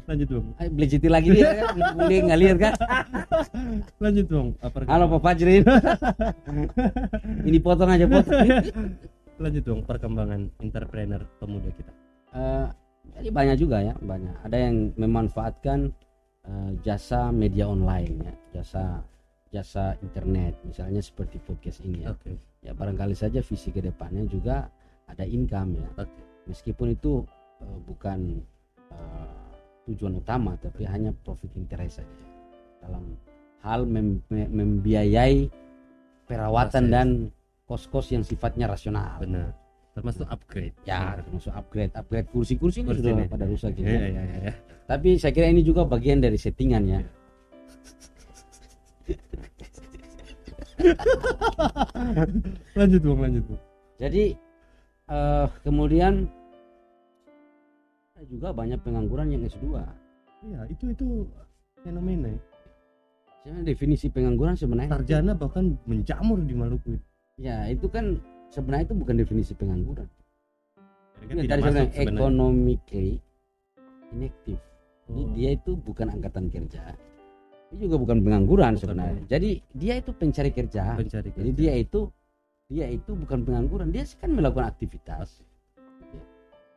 Lanjut Bang. Belejiti lagi dia kan, dia nggak lihat kan. Lanjut Bang. Halo Pak Fajrin. Ini potong aja. Lanjut Bang, perkembangan entrepreneur pemuda kita. Jadi banyak juga ya, banyak. Ada yang memanfaatkan jasa media online ya, jasa internet, misalnya seperti podcast ini ya. Ya barangkali saja visi ke depannya juga ada income ya. Meskipun itu bukan tujuan utama, tapi hanya profit interest saja dalam hal membiayai perawatan Proses. dan kos-kos yang sifatnya rasional. Benar. Termasuk upgrade. Ya, termasuk upgrade kursi-kursi ini Kursi sudah ini. pada rusak ya. Ya. Tapi saya kira ini juga bagian dari settingan ya. Lanjut bung. Jadi kemudian ada juga banyak pengangguran yang S2. Iya, itu fenomena. Sebenarnya definisi pengangguran sebenarnya Sarjana bahkan menjamur di Maluku. ya itu kan sebenarnya itu bukan definisi pengangguran. Kan Ini tidak tadi masuk sebenarnya sebenarnya. economically inactive. Jadi Oh. dia itu bukan angkatan kerja. Dia juga bukan pengangguran Bukan, sebenarnya. Jadi dia itu pencari kerja. Pencari Jadi kerja. dia itu bukan pengangguran. Dia kan melakukan aktivitas. Ya.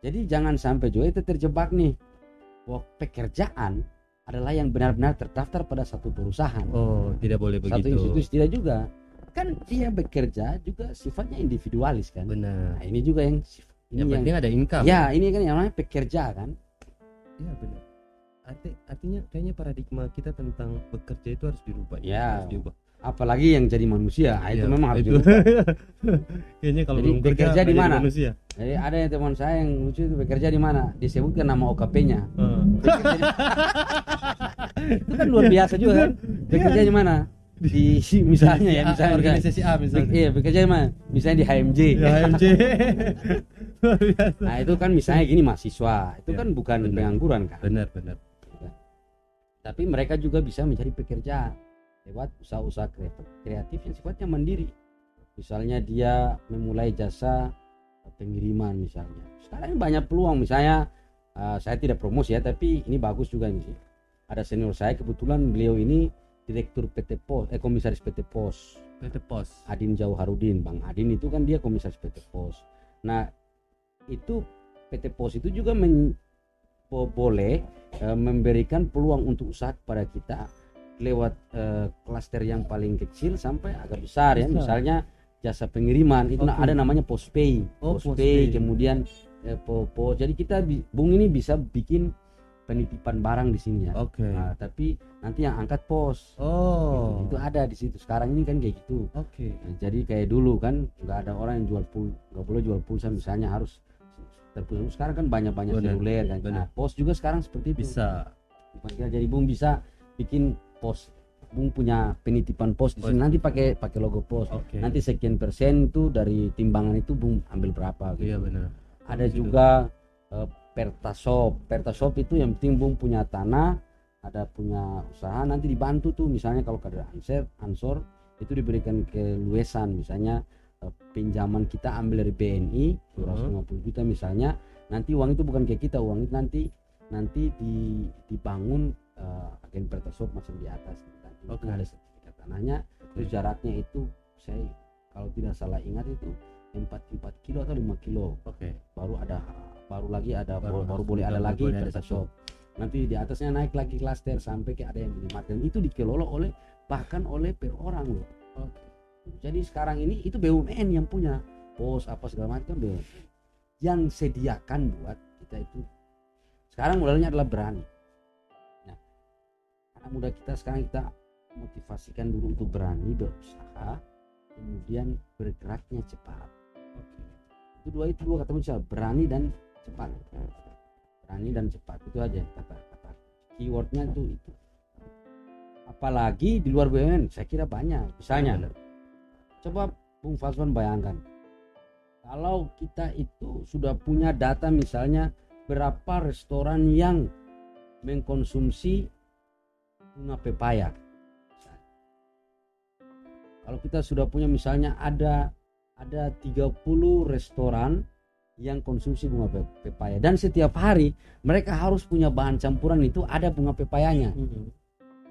Jadi jangan sampai juga itu terjebak nih bahwa pekerjaan adalah yang benar-benar terdaftar pada satu perusahaan. Oh, tidak boleh Satu begitu. institusi tidak juga. Kan dia bekerja juga sifatnya individualis kan. Benar. Nah, ini juga yang Yang penting ada income. ya ini kan yang namanya pekerja kan. Iya benar. Artinya kayaknya paradigma kita tentang bekerja itu harus dirubah. Ya. Harus diubah. Apalagi yang jadi manusia. Ah, itu Iya, memang harus itu. dirubah. Kayaknya kalau Jadi belum bekerja kerja di nggak jadi mana? manusia. Jadi ada yang teman saya yang lucu itu bekerja di mana? Disebutkan nama OKP-nya. Itu kan luar biasa juga kan. Bekerja di mana? Di misalnya ya, misalnya organisasi A misalnya. Iya, bekerja di mana? Misalnya di HMJ. Ya, HMJ. Luar biasa. Nah, itu kan misalnya gini mahasiswa. Itu Ya, kan bukan benar. pengangguran kan. Benar. Tapi mereka juga bisa mencari pekerjaan lewat usaha-usaha kreatif yang sifatnya mandiri. Misalnya dia memulai jasa pengiriman misalnya. Sekarang ini banyak peluang, misalnya saya tidak promosi ya, tapi ini bagus juga ini sih. Ada senior saya kebetulan beliau ini direktur PT Pos, komisaris PT Pos. PT Pos. Adin Jauharudin, Bang Adin itu kan dia komisaris PT Pos. Nah, itu PT Pos itu juga boleh memberikan peluang untuk usaha kepada kita lewat klaster yang paling kecil sampai agak besar ya. Misalnya jasa pengiriman itu Oke. ada namanya Postpay. Oh, Postpay, Postpay. kemudian Popo. Jadi kita Bung ini bisa bikin penitipan barang di sini ya. Oke. Nah, tapi nanti yang angkat pos. Oh. Itu ada di situ. Sekarang ini kan kayak gitu. Oke. Nah, jadi kayak dulu kan nggak ada orang yang nggak boleh jual pulsa misalnya, harus terpusat. Sekarang kan banyak Benar, seluler kan. benar. Nah, pos juga sekarang seperti itu. Bisa. Jadi Bung bisa bikin pos. Bung punya penitipan pos di sini, nanti pakai logo pos. Oke. Nanti sekian persen itu dari timbangan itu Bung ambil berapa gitu. Iya benar. Ada Gitu. juga Pertasop itu yang penting Bung punya tanah, ada punya usaha, nanti dibantu tuh misalnya kalau ada ansor itu diberikan keluasan, misalnya pinjaman kita ambil dari BNI 250 juta misalnya, nanti uang itu bukan kayak kita, uang itu nanti dibangun agen Pertasop macam di atas. Itu Oke. ada sertifikat tanahnya, terus jaraknya itu saya kalau tidak salah ingat itu 4 kilo atau 5 kilo. Oke. Baru lagi ada Baru boleh ada lagi boleh ada Pertasop. Nanti di atasnya naik lagi klaster sampai ke ada yang minimarket, dan itu dikelola bahkan oleh per orang loh. Oke. Jadi sekarang ini itu BUMN yang punya pos apa segala macam, BUMN yang sediakan buat kita itu. Sekarang modalnya adalah berani. Nah, anak muda kita sekarang kita motivasikan dulu untuk berani berusaha, kemudian bergeraknya cepat. Oke. Itu dua kata kunci, berani dan cepat. Berani dan cepat, itu aja kata keywordnya itu. Apalagi di luar BUMN saya kira banyak. Misalnya Benar. coba Bung Falswan bayangkan kalau kita itu sudah punya data misalnya berapa restoran yang mengkonsumsi bunga pepaya. Kalau kita sudah punya misalnya ada 30 restoran yang konsumsi bunga pepaya, dan setiap hari mereka harus punya bahan campuran itu ada bunga pepayanya.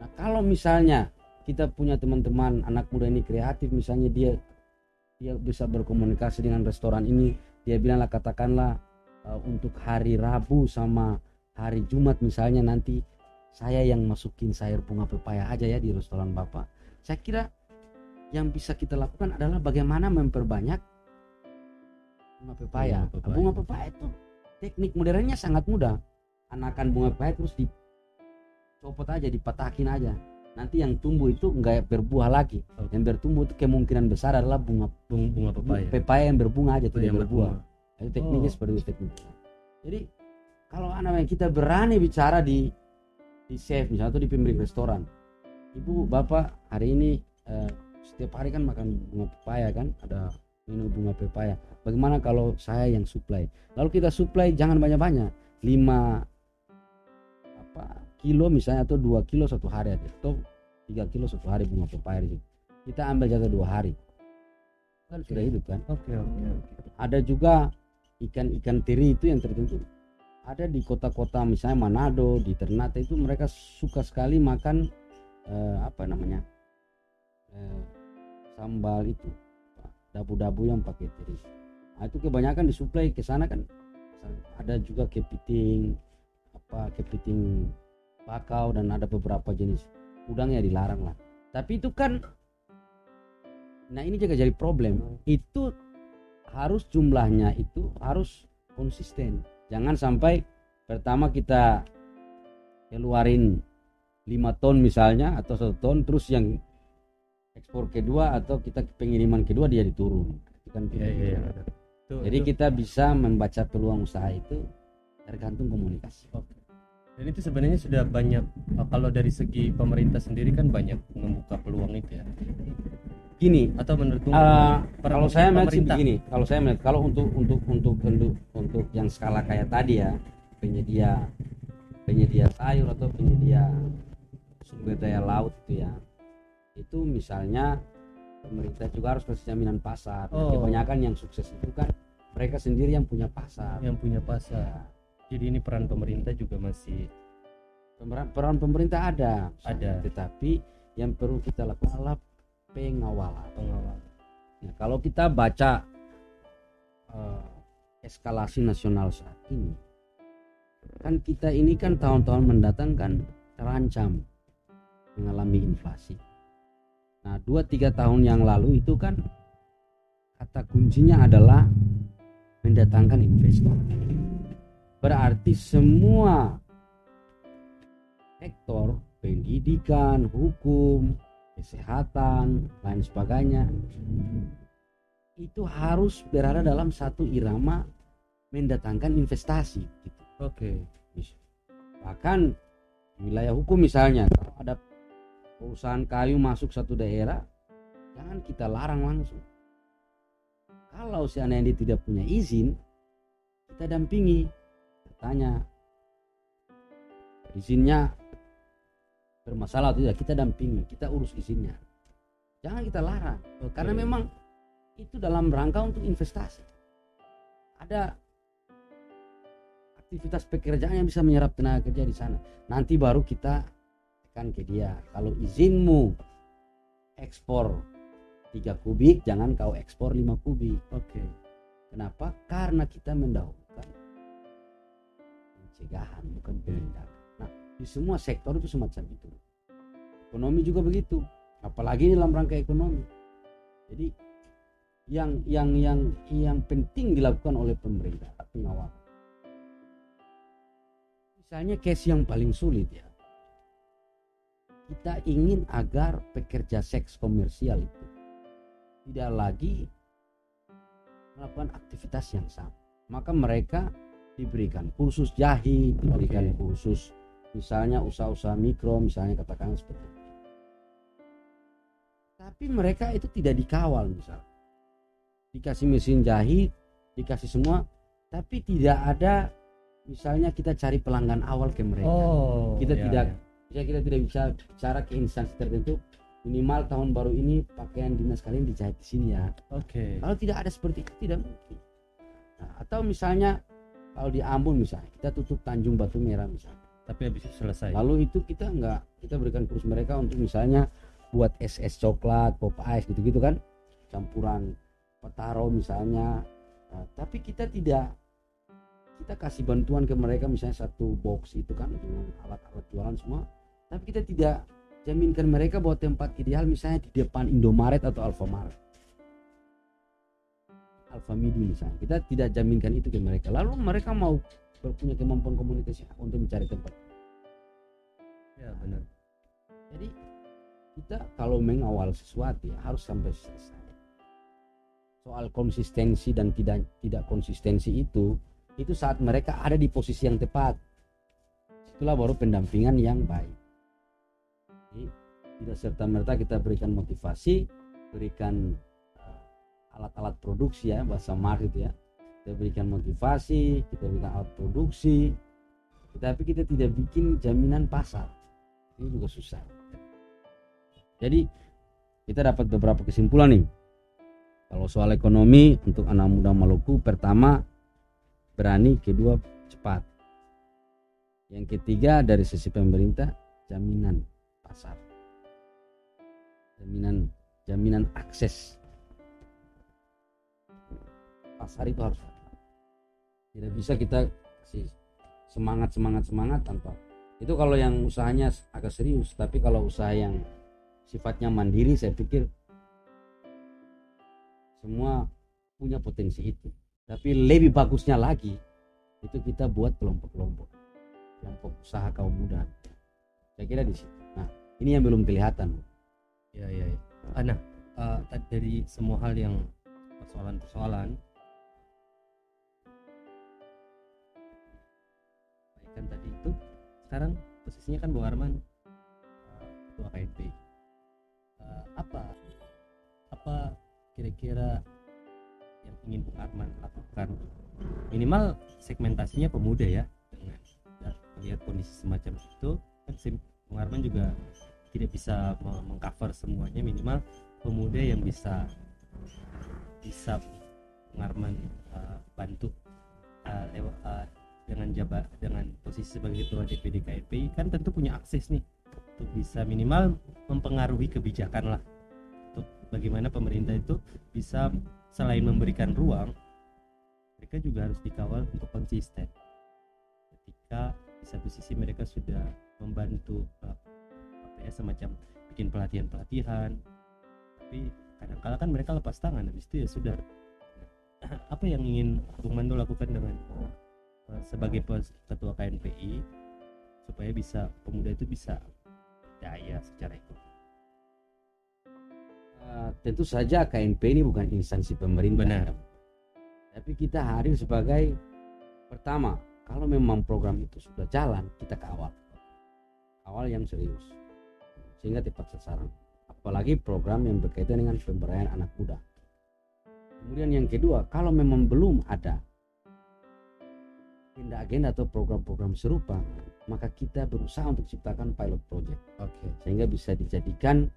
Nah, kalau misalnya kita punya teman-teman anak muda ini kreatif, misalnya dia bisa berkomunikasi dengan restoran ini, dia bilang lah katakanlah untuk hari Rabu sama hari Jumat misalnya, nanti saya yang masukin sayur bunga pepaya aja ya di restoran Bapak. Saya kira yang bisa kita lakukan adalah bagaimana memperbanyak bunga pepaya. Bunga pepaya. Bunga pepaya itu teknik modernnya sangat mudah. anakan bunga pepaya terus dicopot aja, dipatahin aja. Nanti yang tumbuh itu enggak berbuah lagi. Oke. Yang bertumbuh itu kemungkinan besar adalah bunga Pepaya. pepaya yang berbunga aja, tidak Yang berbuah. Itu tekniknya seperti itu tekniknya. Jadi kalau anak kita berani bicara di chef misalnya atau di pemilik restoran, ibu bapak hari ini setiap hari kan makan bunga pepaya kan, ada minum bunga pepaya. Bagaimana kalau saya yang supply? Lalu kita supply jangan banyak-banyak, 5 kilo misalnya atau 2 kilo satu hari atau 3 kilo satu hari bunga pepaya itu. Kita ambil jaga 2 hari. Kan sudah hidup kan? Oke. Ada juga ikan teri itu yang tertentu. Ada di kota-kota misalnya Manado, di Ternate itu mereka suka sekali makan sambal itu, dabu-dabu yang pakai teri. Nah, itu kebanyakan disuplai ke sana kan. Ada juga kepiting bakau dan ada beberapa jenis udang ya dilarang lah. Tapi itu kan, nah ini juga jadi problem. Itu harus jumlahnya itu harus konsisten. Jangan sampai pertama kita keluarin 5 ton misalnya atau 1 ton, terus yang ekspor kedua atau kita pengiriman kedua dia diturun. Kan Iya. Jadi kita bisa membaca peluang usaha itu tergantung komunikasi. Oke. Dan itu sebenarnya sudah banyak, kalau dari segi pemerintah sendiri kan banyak membuka peluang itu ya. Gini, Atau menurut kalau saya melihat sih begini, kalau untuk yang skala kayak tadi ya, penyedia sayur atau penyedia sumber daya laut itu ya, itu misalnya pemerintah juga harus kasih jaminan pasar. Kebanyakan yang sukses itu kan mereka sendiri yang punya pasar. Ya. Jadi ini peran pemerintah juga masih Peran pemerintah ada, tetapi yang perlu kita lakukan adalah pengawalan. Nah, kalau kita baca eskalasi nasional saat ini, kan kita ini kan tahun-tahun mendatang kan terancam mengalami inflasi. Nah, 2-3 tahun yang lalu itu kan kata kuncinya adalah mendatangkan investor. Berarti semua sektor pendidikan, hukum, kesehatan, lain sebagainya itu harus berada dalam satu irama mendatangkan investasi gitu. Oke. Bahkan wilayah hukum misalnya, kalau ada perusahaan kayu masuk satu daerah, jangan kita larang langsung. Kalau seandainya dia tidak punya izin, kita dampingi, tanya izinnya bermasalah atau tidak, kita dampingi, kita urus izinnya, jangan kita larang. Karena memang itu dalam rangka untuk investasi. Ada aktivitas pekerjaan yang bisa menyerap tenaga kerja di sana. Nanti baru kita tekan ke dia, kalau izinmu ekspor 3 kubik, jangan kau ekspor 5 kubik. Oke. Kenapa? Karena kita mendahulukan pencegahan, bukan penindakan. Nah, di semua sektor itu semacam itu. Ekonomi juga begitu, apalagi dalam rangka ekonomi. Jadi yang penting dilakukan oleh pemerintah pengawasan. Misalnya case yang paling sulit ya, kita ingin agar pekerja seks komersial itu tidak lagi melakukan aktivitas yang sama, maka mereka diberikan kursus jahit, diberikan kursus misalnya usaha-usaha mikro, misalnya katakan seperti itu. Tapi mereka itu tidak dikawal, misalnya dikasih mesin jahit, dikasih semua, tapi tidak ada misalnya kita cari pelanggan awal ke mereka. Kita tidak bisa bicara ke instansi tertentu, minimal tahun baru ini pakaian dinas kalian dijahit di sini ya. Oke. Kalau tidak ada seperti itu tidak mungkin. Nah, atau misalnya kalau di Ambon misalnya kita tutup Tanjung Batu Merah misalnya, Tapi habis itu selesai. lalu itu kita berikan kursus mereka untuk misalnya buat es coklat, pop ice gitu-gitu kan, campuran petaro misalnya. Nah, tapi kita kasih bantuan ke mereka misalnya 1 box itu kan dengan alat-alat jualan semua, tapi kita tidak jaminkan mereka bahwa tempat ideal misalnya di depan Indomaret atau Alfamart, Alfamidi misalnya, kita tidak jaminkan itu ke mereka. Lalu mereka mau expert, punya kemampuan komunikasi untuk mencari tempat. Ya benar. Jadi kita kalau mengawal sesuatu ya harus sampai selesai. Soal konsistensi dan tidak konsistensi itu saat mereka ada di posisi yang tepat, itulah baru pendampingan yang baik. Jadi tidak serta-merta kita berikan motivasi, berikan alat-alat produksi ya, bahasa market ya, kita berikan motivasi, kita berikan alat produksi, tapi kita tidak bikin jaminan pasar, ini juga susah. Jadi kita dapat beberapa kesimpulan nih. Kalau soal ekonomi untuk anak muda Maluku, pertama berani, kedua cepat, yang ketiga dari sisi pemerintah jaminan pasar, jaminan akses pasar itu harus ada. Tidak bisa kita kasih semangat tanpa itu. Kalau yang usahanya agak serius, tapi kalau usaha yang sifatnya mandiri, saya pikir semua punya potensi itu. Tapi lebih bagusnya lagi itu kita buat kelompok usaha kaum muda. Saya kira di situ. Nah, ini yang belum kelihatan. Ya. Nah, dari semua hal yang persoalan kan tadi itu, sekarang posisinya kan Bung Arman ketua KNP. Apa kira-kira yang ingin Bung Arman lakukan, minimal segmentasinya pemuda ya, dengan melihat kondisi semacam itu kan Bung Arman juga tidak bisa mengcover semuanya, minimal pemuda yang bisa Bung Arman bantu dengan posisi sebagai ketua DPD KNPI, kan tentu punya akses nih untuk bisa minimal mempengaruhi kebijakan lah, untuk bagaimana pemerintah itu bisa selain memberikan ruang, mereka juga harus dikawal untuk konsisten. Ketika di satu sisi mereka sudah membantu semacam bikin pelatihan, tapi kadang-kala kan mereka lepas tangan, habis itu ya sudah. Apa yang ingin Bung Mando lakukan dengan sebagai ketua KNPI supaya pemuda itu bisa berdaya secara ekonomi? Tentu saja KNP ini bukan instansi pemerintah. Benar. Tapi kita hadir sebagai pertama, kalau memang program itu sudah jalan, kita awal yang serius sehingga tepat sasaran. Apalagi program yang berkaitan dengan pemberdayaan anak muda. Kemudian yang kedua, kalau memang belum ada agenda atau program-program serupa, maka kita berusaha untuk ciptakan pilot project. Sehingga bisa dijadikan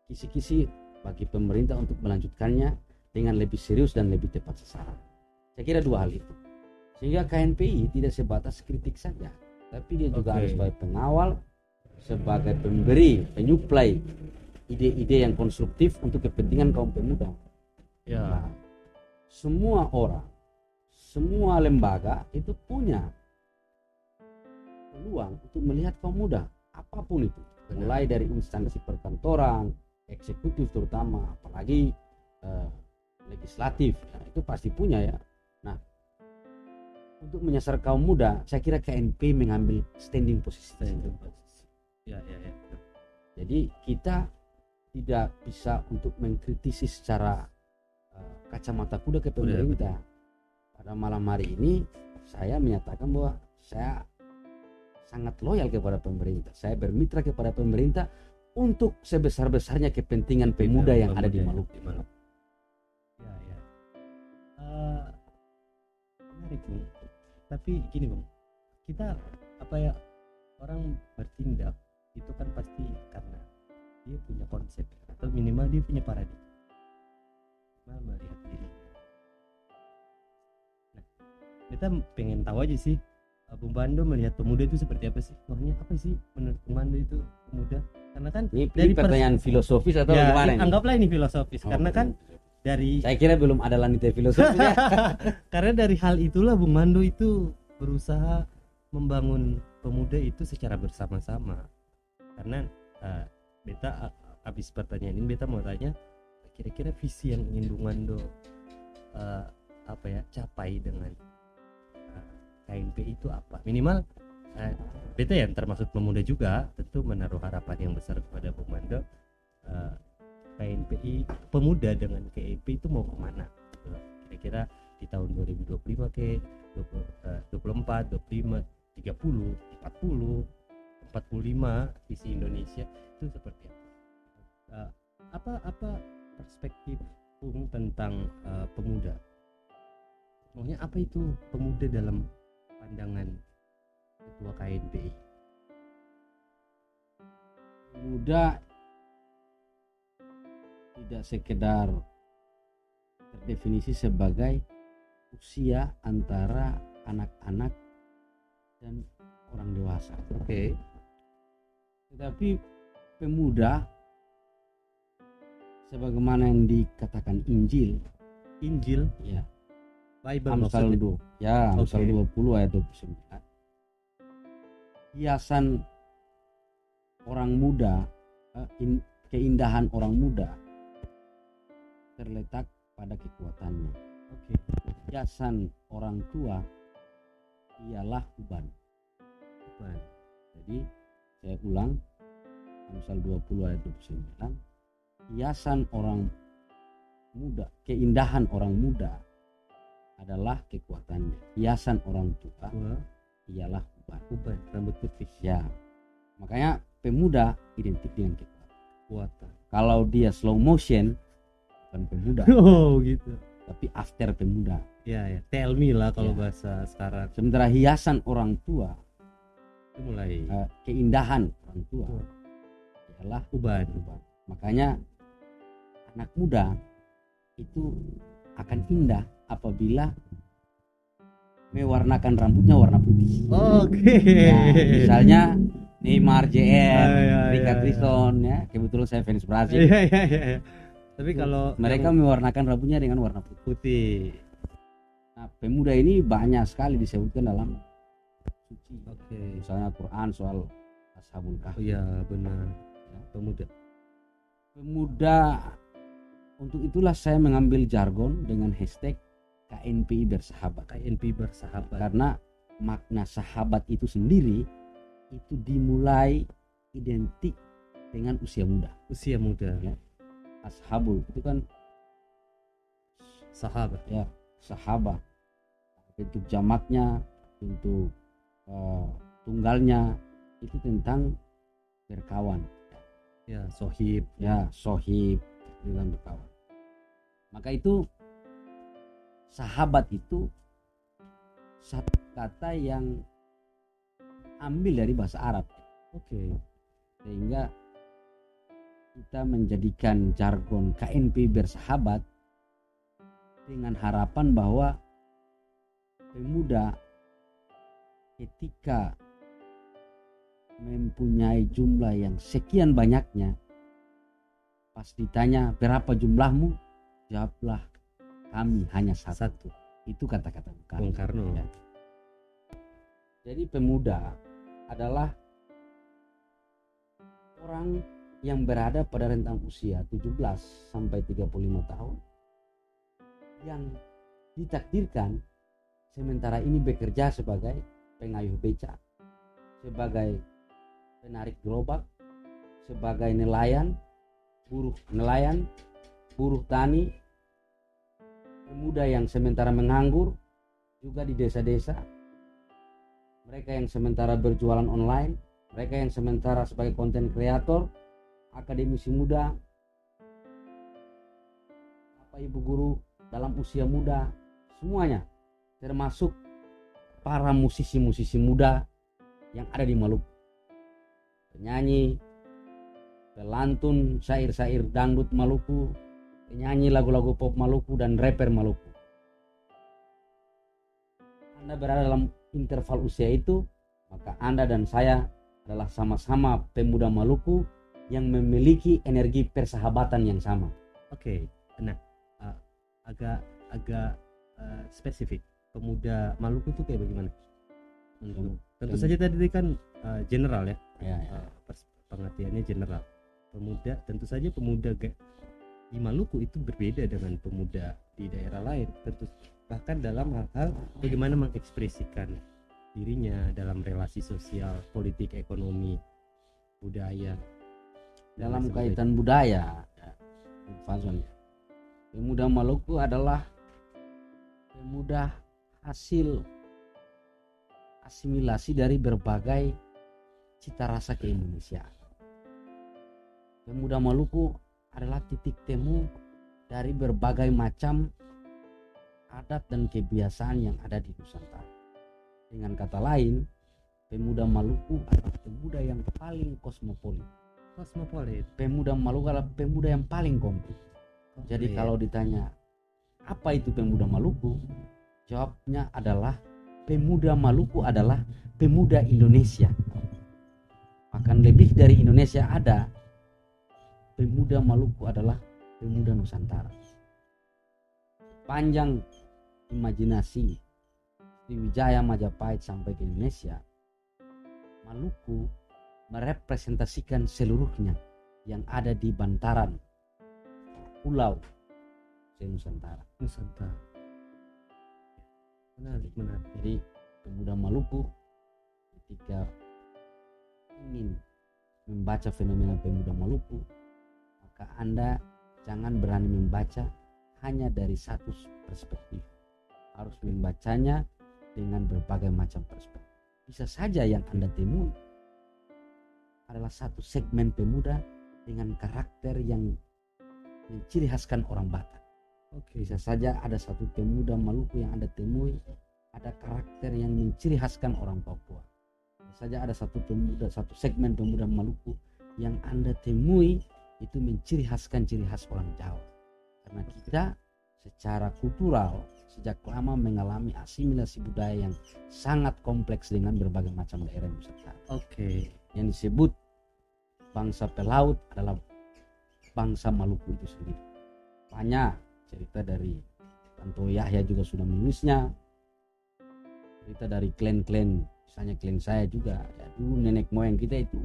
kisi-kisi bagi pemerintah untuk melanjutkannya dengan lebih serius dan lebih tepat sasaran. Saya kira dua hal itu. Sehingga KNPI tidak sebatas kritik saja, tapi dia juga harus sebagai pengawal, sebagai pemberi, penyuplai ide-ide yang konstruktif untuk kepentingan kaum pemuda. Ya. Nah, semua orang, semua lembaga itu punya peluang untuk melihat kaum muda, apapun itu. Mulai dari instansi perkantoran, eksekutif terutama, apalagi legislatif, nah, itu pasti punya ya. Nah, untuk menyasar kaum muda, saya kira KNP mengambil standing posisi. Ya. Jadi kita tidak bisa untuk mengkritisi secara kacamata kuda ke pemerintah. Pada malam hari ini saya menyatakan bahwa saya sangat loyal kepada pemerintah. Saya bermitra kepada pemerintah untuk sebesar-besarnya kepentingan pemuda yang ada di Maluku. Ya. Menarik Bung. Tapi gini Bung, kita orang bertindak itu kan pasti karena dia punya konsep atau minimal dia punya paradigma, melihat diri. Nah, kita pengen tahu aja sih, Bung Mando melihat pemuda itu seperti apa sih? Maksudnya apa sih menurut Bung Mando itu pemuda? Karena kan ini pertanyaan filosofis atau gimana ini? Anggaplah ini filosofis, karena kan dari saya kira belum ada lantai filosofis ya. Karena dari hal itulah Bung Mando itu berusaha membangun pemuda itu secara bersama-sama. Karena beta habis pertanyaan ini beta mau tanya, kira-kira visi yang ingin Bung Mando capai dengan KNPI itu apa? Minimal beta yang termasuk pemuda juga tentu menaruh harapan yang besar kepada Bung Mando. KNPI pemuda dengan KNPI itu mau kemana gitu loh. Kira-kira di tahun 2025 ke 24, 25, 30, 40, 45 visi Indonesia itu seperti apa? Apa perspektif Bung tentang pemuda? Maksudnya apa itu pemuda dalam pandangan ketua KNPI? Muda tidak sekedar terdefinisi sebagai usia antara anak-anak dan orang dewasa. Oke. Tetapi pemuda sebagaimana yang dikatakan Injil, ya, Bible Amsal maksudnya. 2, ya, Amsal Oke. 20 ayat 29. Hiasan orang muda, keindahan orang muda terletak pada kekuatannya. Oke. Hiasan orang tua ialah uban. Jadi saya ulang, Amsal 20 ayat 29. Hiasan orang muda, keindahan orang muda adalah kekuatannya. Hiasan orang tua ialah Uban, rambut putih. Ya, makanya pemuda identik dengan Kekuatan. kalau dia slow motion bukan pemuda. Oh gitu. Tapi after pemuda. Ya, tell me lah kalau Ya. bahasa sekarang. Sementara hiasan orang tua, Itu mulai keindahan orang tua Tua. ialah uban. Makanya anak muda itu akan indah apabila mewarnakan rambutnya warna putih. Oke. Ya, misalnya Neymar JR, Ya. Richard Trison, ya, kebetulan saya fans Brazil. Iya. Tapi kalau Mereka yang mewarnakan rambutnya dengan warna putih. putih. Nah, pemuda ini banyak sekali disebutkan dalam suci. Oke. Misalnya Quran soal Ashabul Oh Kahfi. iya benar. Pemuda. Pemuda, untuk itulah saya mengambil jargon dengan hashtag KNPI bersahabat. KNPI bersahabat. Karena makna sahabat itu sendiri itu dimulai identik dengan usia muda. Usia muda. Ya. Ashabul itu kan Sahabat. ya sahabat. Bentuk jamaknya, bentuk tunggalnya itu tentang berkawan. Ya, sohib. Ya, sohib dengan berkawan. Maka itu sahabat itu satu kata yang ambil dari bahasa Arab. Oke. Sehingga kita menjadikan jargon KNPI bersahabat dengan harapan bahwa pemuda ketika mempunyai jumlah yang sekian banyaknya, pas ditanya berapa jumlahmu, jawablah kami hanya satu. Itu kata-kata Bung Karno. Ya. Jadi pemuda adalah orang yang berada pada rentang usia 17 sampai 35 tahun yang ditakdirkan sementara ini bekerja sebagai pengayuh beca, sebagai penarik gerobak, sebagai nelayan, buruh tani, pemuda yang sementara menganggur juga di desa-desa, mereka yang sementara berjualan online, mereka yang sementara sebagai konten kreator, akademisi muda, bapak ibu guru dalam usia muda, semuanya termasuk para musisi-musisi muda yang ada di Maluku, penyanyi, pelantun syair-syair dangdut Maluku, penyanyi lagu-lagu pop Maluku, dan rapper Maluku. Anda berada dalam interval usia itu, maka Anda dan saya adalah sama-sama pemuda Maluku yang memiliki energi persahabatan yang sama. Oke. Nah, agak spesifik. Pemuda Maluku itu kayak bagaimana? Tentu saja tadi kan general ya. Pengertiannya general. Pemuda, tentu saja pemuda di Maluku itu berbeda dengan pemuda di daerah lain. Tentu bahkan dalam hal-hal bagaimana mengekspresikan dirinya dalam relasi sosial, politik, ekonomi, budaya. dan Dalam lain sebagainya. kaitan budaya, ya, Bung Fazon, pemuda Maluku adalah pemuda hasil asimilasi dari berbagai cita rasa keindonesiaan. Pemuda Maluku adalah titik temu dari berbagai macam adat dan kebiasaan yang ada di Nusantara. Dengan kata lain, pemuda Maluku adalah pemuda yang paling kosmopolit. Pemuda Maluku adalah pemuda yang paling komplit. Jadi kalau ditanya apa itu pemuda Maluku, jawabnya adalah pemuda Maluku adalah pemuda Indonesia. Bahkan lebih dari Indonesia ada, pemuda Maluku adalah pemuda Nusantara. Panjang imajinasi Sriwijaya Majapahit sampai ke Indonesia, Maluku merepresentasikan seluruhnya yang ada di bantaran pulau Nusantara. Menarik. Jadi pemuda Maluku ketika ingin membaca fenomena pemuda Maluku, maka Anda jangan berani membaca hanya dari satu perspektif. Harus membacanya dengan berbagai macam perspektif. Bisa saja yang Anda temui adalah satu segmen pemuda dengan karakter yang menciri khaskan orang Batak. Bisa saja ada satu pemuda Maluku yang Anda temui ada karakter yang menciri khaskan orang Papua. Bisa saja ada satu segmen pemuda Maluku yang Anda temui itu menciri khaskan ciri khas orang Jawa. Karena kita secara kultural sejak lama mengalami asimilasi budaya yang sangat kompleks dengan berbagai macam daerah Nusantara. Yang disebut bangsa pelaut adalah bangsa Maluku itu sendiri. Banyak cerita dari Tanto Yahya juga sudah menulisnya. Cerita dari klan-klan, misalnya klan saya juga. Ya, dulu nenek moyang kita itu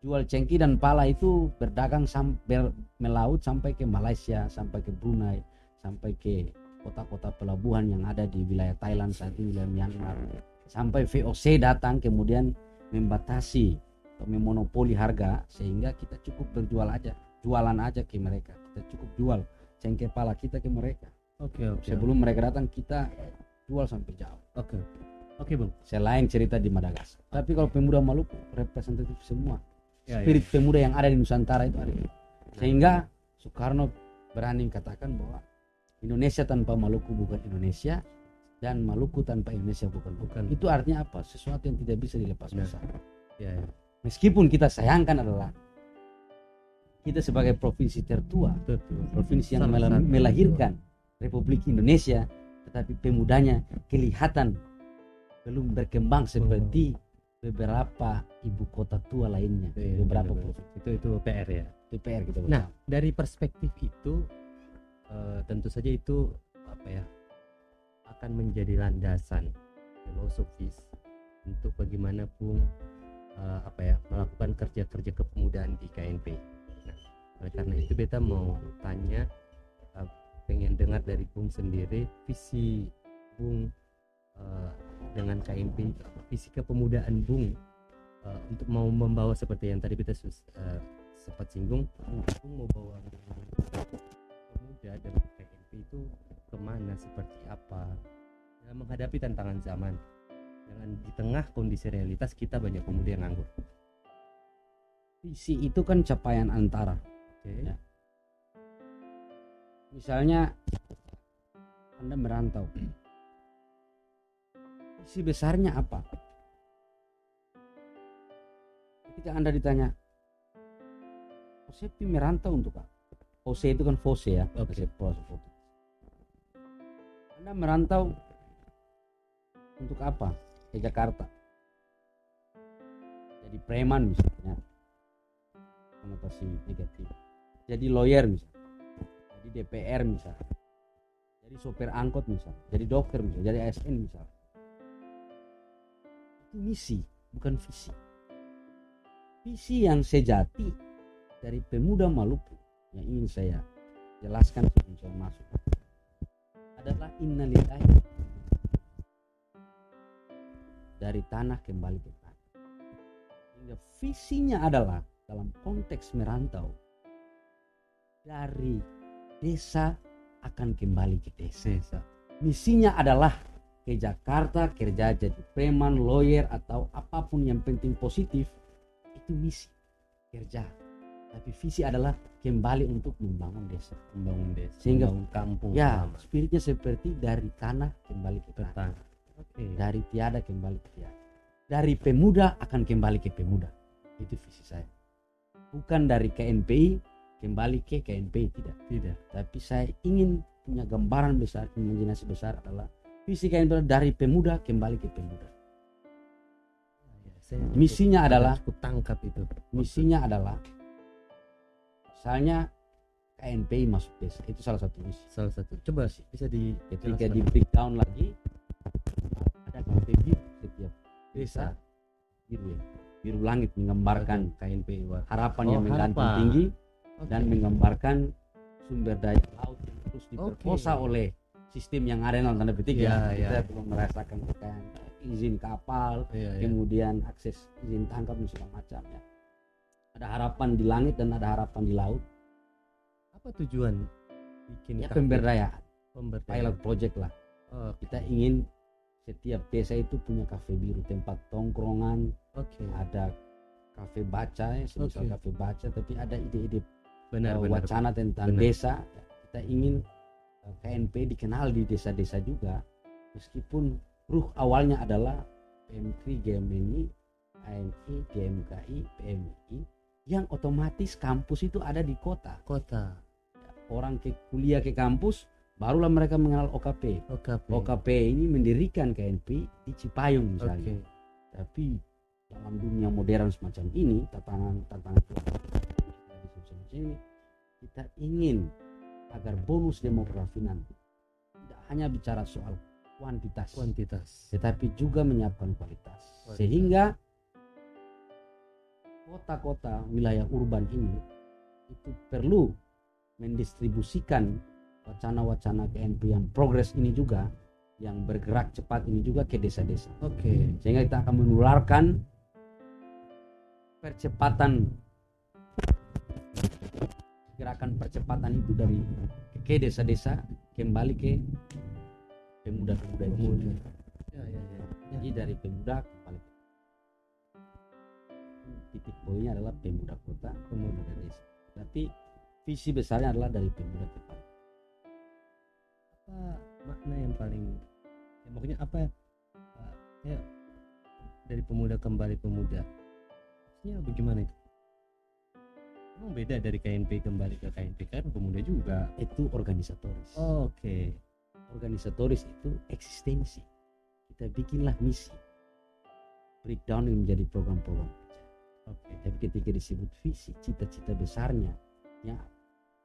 jual cengki dan pala itu berdagang sampai melaut sampai ke Malaysia, sampai ke Brunei, sampai ke kota-kota pelabuhan yang ada di wilayah Thailand saat ini, wilayah Myanmar. Sampai VOC datang kemudian membatasi atau memonopoli harga sehingga kita cukup jualan aja ke mereka. Kita cukup jual cengkeh pala kita ke mereka. Sebelum mereka datang kita jual sampai jauh. Oke, Bang. Selain cerita di Madagaskar. Tapi kalau pemuda Maluku representatif semua. Spirit pemuda yang ada di Nusantara itu ada. Sehingga Soekarno berani katakan bahwa Indonesia tanpa Maluku bukan Indonesia dan Maluku tanpa Indonesia bukan. Itu artinya apa? Sesuatu yang tidak bisa dilepas bersama. Meskipun kita sayangkan adalah kita sebagai provinsi tertua, provinsi yang melahirkan Republik Indonesia, tetapi pemudanya kelihatan belum berkembang seperti beberapa ibu kota tua lainnya, beberapa provinsi. Itu PR ya. PR gitu. Nah, dari perspektif itu tentu saja itu akan menjadi landasan filosofis untuk bagaimana Bung melakukan kerja-kerja kepemudaan di KNP. Nah, oleh karena itu beta mau tanya, pengen dengar dari Bung sendiri visi Bung dengan KNP, visi kepemudaan Bung untuk mau membawa seperti yang tadi beta sempat singgung, Bung mau bawa pemuda dan KNP itu kemana, seperti apa dalam menghadapi tantangan zaman. Jangan di tengah kondisi realitas kita banyak pemuda yang nganggur. Visi itu kan capaian antara. Ya. Misalnya Anda merantau, visi besarnya apa? Ketika Anda ditanya, Osepi merantau untuk apa? Ose itu kan Fose ya. Anda merantau untuk apa? Ke Jakarta. Jadi preman misalnya, konotasi negatif. Jadi lawyer misalnya, jadi DPR misalnya, jadi sopir angkot misalnya, jadi dokter misalnya, jadi ASN misalnya. Itu misi, bukan visi. Visi yang sejati dari pemuda Maluku yang ingin saya jelaskan sebelum saya masuk adalah innalillahi. dari tanah kembali ke tanah. Sehingga visinya adalah dalam konteks merantau, dari desa akan kembali ke desa. Misinya adalah ke Jakarta kerja jadi preman, lawyer atau apapun yang penting positif, itu misi kerja. Tapi visi adalah kembali untuk membangun desa, sehingga membangun kampung ya lama. spiritnya seperti dari tanah kembali ke Ke tanah, tanah. Oke. dari tiada kembali ke tiada, dari pemuda akan kembali ke pemuda. Itu visi saya. Bukan dari KNPI kembali ke KNPI, tidak. Tapi saya ingin punya gambaran besar, imajinasi besar adalah visi KNPI dari pemuda kembali ke pemuda. Saya Misinya adalah, cukup tangkap itu. misinya adalah misalnya KNPI masuk desa, itu salah satu misi. Salah satu. Coba bisa di Ketika di breakdown lagi, ada kafe biru setiap desa, biru ya, biru langit menggambarkan KNPI. harapan yang menggantung harapan. tinggi Oke. dan menggambarkan sumber daya laut yang terus diperkosa oleh sistem yang ada dalam tanda petik Ya, ya. Kita ya. belum merasakan kekayaan izin kapal, Iya, iya. kemudian akses izin tangkap dan segala macam ya. Ada harapan di langit dan ada harapan di laut. Apa tujuan bikin Ya kafe? pemberdayaan, Pemberdayaan. pilot project lah. Oh, Kita ingin setiap desa itu punya kafe biru, tempat tongkrongan, oke. ada kafe baca ya, semisal Oke. kafe baca, tapi ada ide-ide Benar. wacana tentang Benar. desa. Kita ingin KNP dikenal di desa-desa juga, meskipun ruh awalnya adalah PMKRI, GMNI, AMI, GMKI, PMI, yang otomatis kampus itu ada di kota. Orang ke kuliah ke kampus, barulah mereka mengenal OKP. OKP ini mendirikan KNP di Cipayung misalnya. Oke. Tapi dalam dunia modern semacam ini, tantangan ini, kita ingin agar bonus demografi nanti tidak hanya bicara soal kuantitas, tetapi juga menyiapkan kualitas. Sehingga kota-kota wilayah urban ini itu perlu mendistribusikan wacana-wacana KNP yang progres ini juga, yang bergerak cepat ini juga ke desa-desa. Oke. Sehingga kita akan menularkan gerakan percepatan itu dari ke desa-desa kembali ke pemuda-pemuda itu. Ya. Jadi dari pemuda kembali ke titik poinnya adalah pemuda kota, pemuda desa. Tapi visi besarnya adalah dari pemuda ke kota. Apa makna yang paling, ya maksudnya apa ya, dari pemuda kembali pemuda, maksudnya bagaimana itu? Emang beda dari KNP kembali ke KNP, kan pemuda juga. Itu organisatoris. Oke. Organisatoris itu eksistensi. Kita bikinlah misi, breakdown yang menjadi program-program kerja. Oke. Tapi ketika disebut visi, cita-cita besarnya yang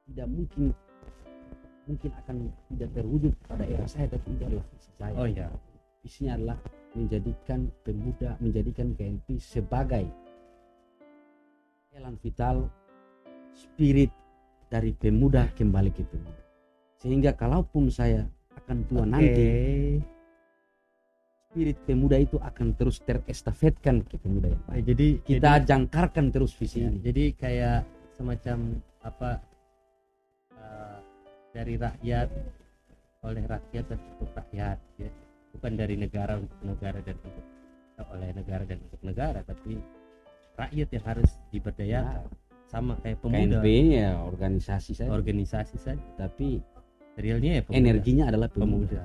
tidak mungkin akan tidak terwujud pada era saya, tapi itu adalah visi saya. Oh ya. Visinya adalah menjadikan pemuda, menjadikan KNP sebagai elan vital, spirit dari pemuda kembali ke pemuda. Sehingga kalaupun saya akan tua nanti, spirit pemuda itu akan terus terestafetkan ke pemuda yang lain. Jadi Kita jangkarkan terus visi ya, ini. jadi kayak semacam apa, dari rakyat, oleh rakyat dan untuk rakyat ya. Bukan dari negara untuk negara dan untuk oleh negara dan untuk negara, tapi rakyat yang harus diberdayakan. Sama kayak pemuda, KNP ya organisasi saja, organisasi saja, tapi realnya ya pemuda. energinya adalah pemuda. Pemuda.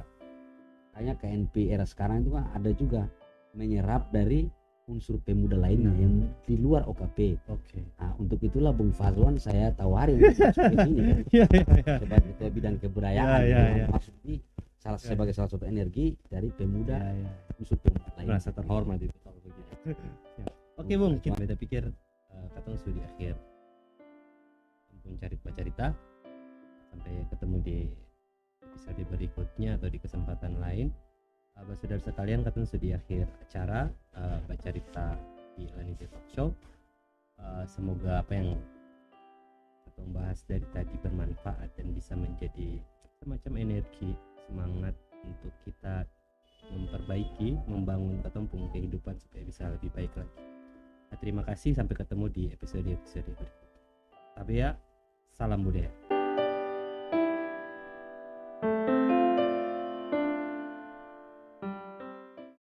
Makanya KNP era sekarang itu kan ada juga menyerap dari unsur pemuda lainnya yang di luar OKP. Oke. Nah, untuk itulah Bung Fazwan saya tawari untuk masuk ke sini kan. Iya. Sebagai ketua bidang kebudayaan, Ya. masuk ini sebagai salah satu energi dari pemuda, Ya. unsur pemuda lain. Merasa terhormat itu kalau begitu. Ya. Oke Bung, kita pikir katong sudah di akhir mencari cerita, sampai ketemu di episode berikutnya atau di kesempatan lain. Saudara sekalian, katong sudah di akhir acara baca cerita di Elanity Talk Show. Semoga apa yang katong bahas dari tadi bermanfaat dan bisa menjadi semacam energi, semangat untuk kita memperbaiki, membangun katong pun kehidupan depan supaya bisa lebih baik lagi. Nah, terima kasih, sampai ketemu di episode berikutnya. Tapi ya, salam budaya.